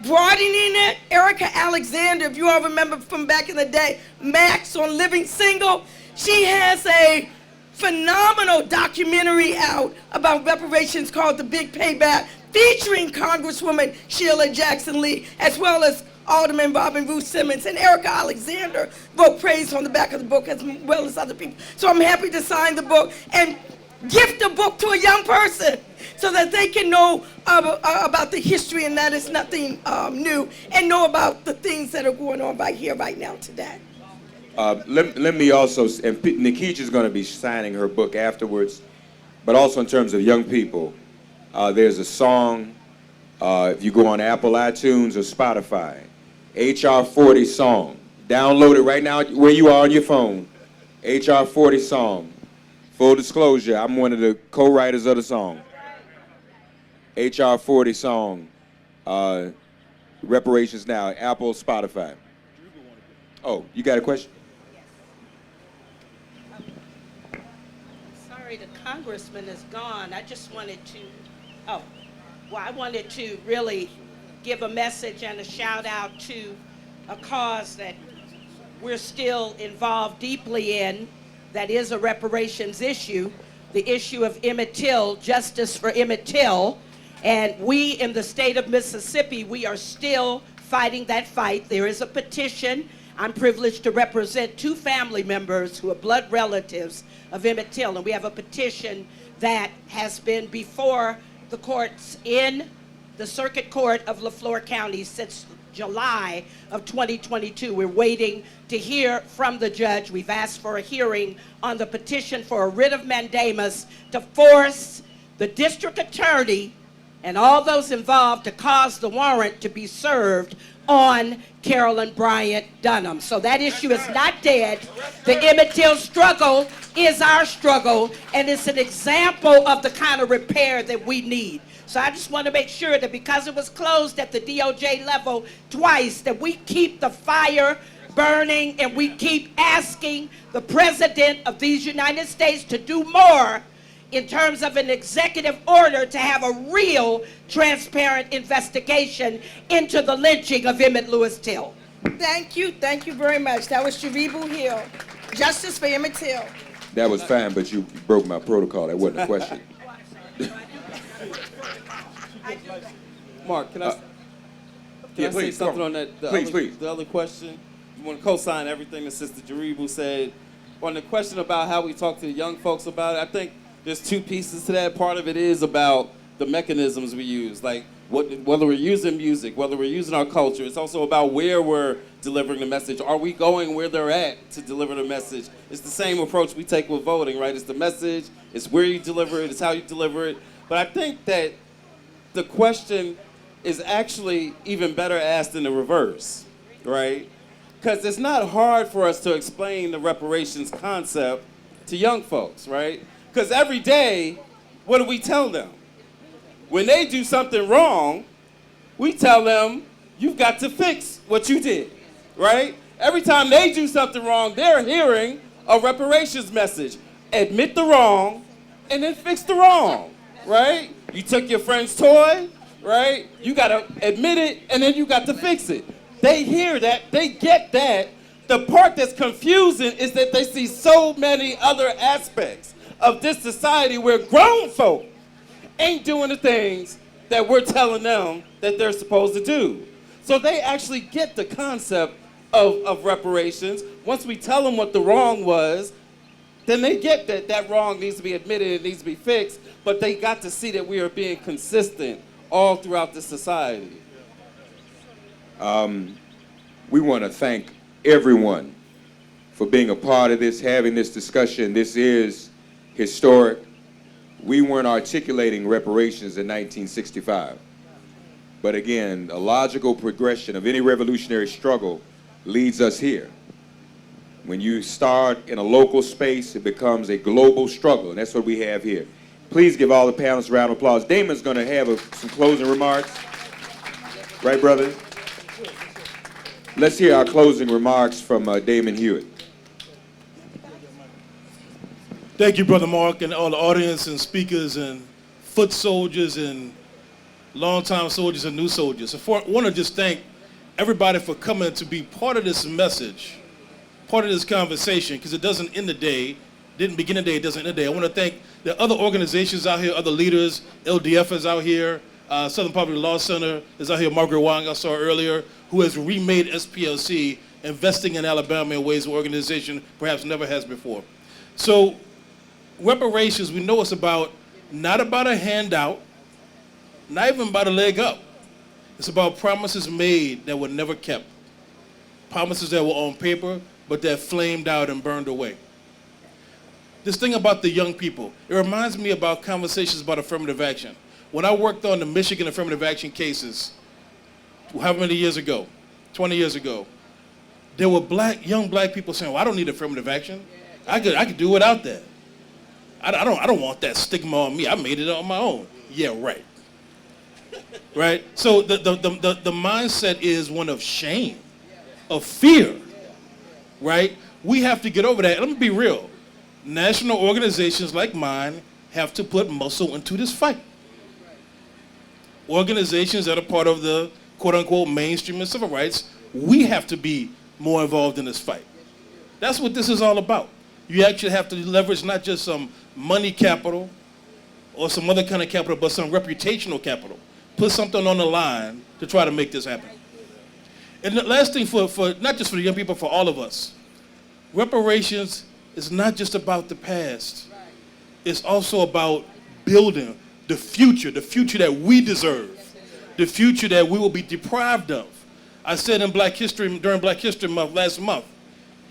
broadening it, Erica Alexander, if you all remember from back in the day, Max on Living Single, she has a phenomenal documentary out about reparations called The Big Payback, featuring Congresswoman Sheila Jackson Lee, as well as Alderman Robin Ruth Simmons, and Erica Alexander wrote praise on the back of the book, as well as other people. So I'm happy to sign the book and gift the book to a young person so that they can know about the history, and that is nothing new, and know about the things that are going on right here, right now, today. Let me also, and Nikicha's going to be signing her book afterwards, but also in terms of young people, there's a song, if you go on Apple iTunes or Spotify, HR 40 song. Download it right now where you are on your phone. HR 40 song. Full disclosure, I'm one of the co-writers of the song. HR 40 song. Reparations Now, Apple, Spotify. Oh, you got a question? Sorry, the congressman is gone. I just wanted to, I wanted to really give a message and a shout out to a cause that we're still involved deeply in, that is a reparations issue, the issue of Emmett Till, justice for Emmett Till. And we in the state of Mississippi, we are still fighting that fight. There is a petition. I'm privileged to represent two family members who are blood relatives of Emmett Till, and we have a petition that has been before the courts in the Circuit Court of LaFleur County since July of 2022. We're waiting to hear from the judge. We've asked for a hearing on the petition for a writ of mandamus to force the district attorney and all those involved to cause the warrant to be served on Carolyn Bryant Dunham. So that issue is not dead. The Emmett Till struggle is our struggle, and it's an example of the kind of repair that we need. So I just want to make sure that because it was closed at the DOJ level twice, that we keep the fire burning and we keep asking the President of these United States to do more in terms of an executive order to have a real transparent investigation into the lynching of Emmett Lewis Till. Thank you very much. That was Jaribu Hill, Justice for Emmett Till. That was fine, but you broke my protocol. That wasn't a question. Mark, can I say something on that? Please. The other question? You want to co-sign everything that Sister Jaribu said. On the question about how we talk to the young folks about it, I think there's two pieces to that. Part of it is about the mechanisms we use, like whether we're using music, whether we're using our culture. It's also about where we're delivering the message. Are we going where they're at to deliver the message? It's the same approach we take with voting, right? It's the message, it's where you deliver it, it's how you deliver it. But I think that the question is actually even better asked in the reverse, right? Because it's not hard for us to explain the reparations concept to young folks, right? Because every day, what do we tell them? When they do something wrong, we tell them, you've got to fix what you did, right? Every time they do something wrong, they're hearing a reparations message. Admit the wrong, and then fix the wrong, right? You took your friend's toy, right? You got to admit it, and then you got to fix it. They hear that. They get that. The part that's confusing is that they see so many other aspects of this society where grown folk ain't doing the things that we're telling them that they're supposed to do. So they actually get the concept of reparations. Once we tell them what the wrong was, then they get that that wrong needs to be admitted, it needs to be fixed, but they got to see that we are being consistent all throughout the society. We want to thank everyone for being a part of this, having this discussion. This is historic. We weren't articulating reparations in 1965. But again, a logical progression of any revolutionary struggle leads us here. When you start in a local space, it becomes a global struggle, and that's what we have here. Please give all the panelists a round of applause. Damon's going to have some closing remarks. Right, brother? Let's hear our closing remarks from Damon Hewitt. Thank you, Brother Mark, and all the audience and speakers and foot soldiers and longtime soldiers and new soldiers. I want to just thank everybody for coming to be part of this message, part of this conversation, because it doesn't end the day, didn't begin the day, it doesn't end the day. I want to thank the other organizations out here, other leaders. LDF is out here, Southern Poverty Law Center is out here, Margaret Wong I saw earlier, who has remade SPLC, investing in Alabama in ways the organization perhaps never has before. So reparations, we know it's about, not about a handout, not even about a leg up. It's about promises made that were never kept. Promises that were on paper, but that flamed out and burned away. This thing about the young people, it reminds me about conversations about affirmative action. When I worked on the Michigan affirmative action cases, however many years ago, 20 years ago, there were young black people saying, well, I don't need affirmative action. I could do without that. I don't want that stigma on me. I made it on my own. Yeah, right. Right? So the mindset is one of shame, of fear, right? We have to get over that. Let me be real. National organizations like mine have to put muscle into this fight. Organizations that are part of the quote-unquote mainstream of civil rights, we have to be more involved in this fight. That's what this is all about. You actually have to leverage not just some money capital or some other kind of capital, but some reputational capital. Put something on the line to try to make this happen. And the last thing for not just for the young people, for all of us, reparations is not just about the past. It's also about building the future that we deserve, the future that we will be deprived of. I said in Black History, during Black History Month last month,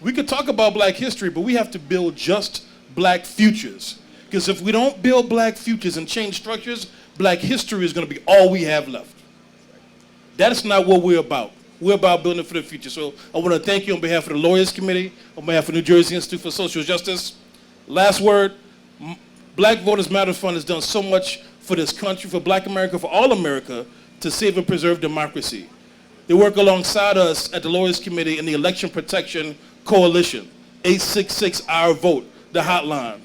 we could talk about black history, but we have to build just black futures. Because if we don't build black futures and change structures, black history is going to be all we have left. That's not what we're about. We're about building for the future. So I want to thank you on behalf of the Lawyers Committee, on behalf of New Jersey Institute for Social Justice. Last word, Black Voters Matter Fund has done so much for this country, for Black America, for all America, to save and preserve democracy. They work alongside us at the Lawyers Committee in the Election Protection Coalition, 866 Our Vote, the hotline.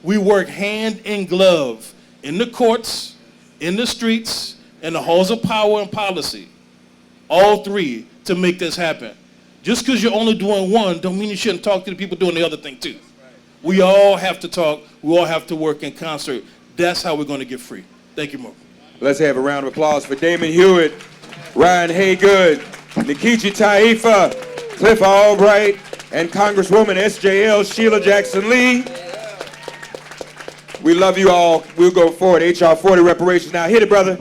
We work hand in glove in the courts, in the streets, in the halls of power and policy, all three, to make this happen. Just because you're only doing one don't mean you shouldn't talk to the people doing the other thing too. We all have to talk, we all have to work in concert. That's how we're going to get free. Thank you, Mark. Let's have a round of applause for Damon Hewitt, Ryan Haygood, Nikichi Taifa, Cliff Albright, and Congresswoman SJL Sheila Jackson Lee. We love you all. We'll go forward. HR 40 reparations. Now hit it, brother.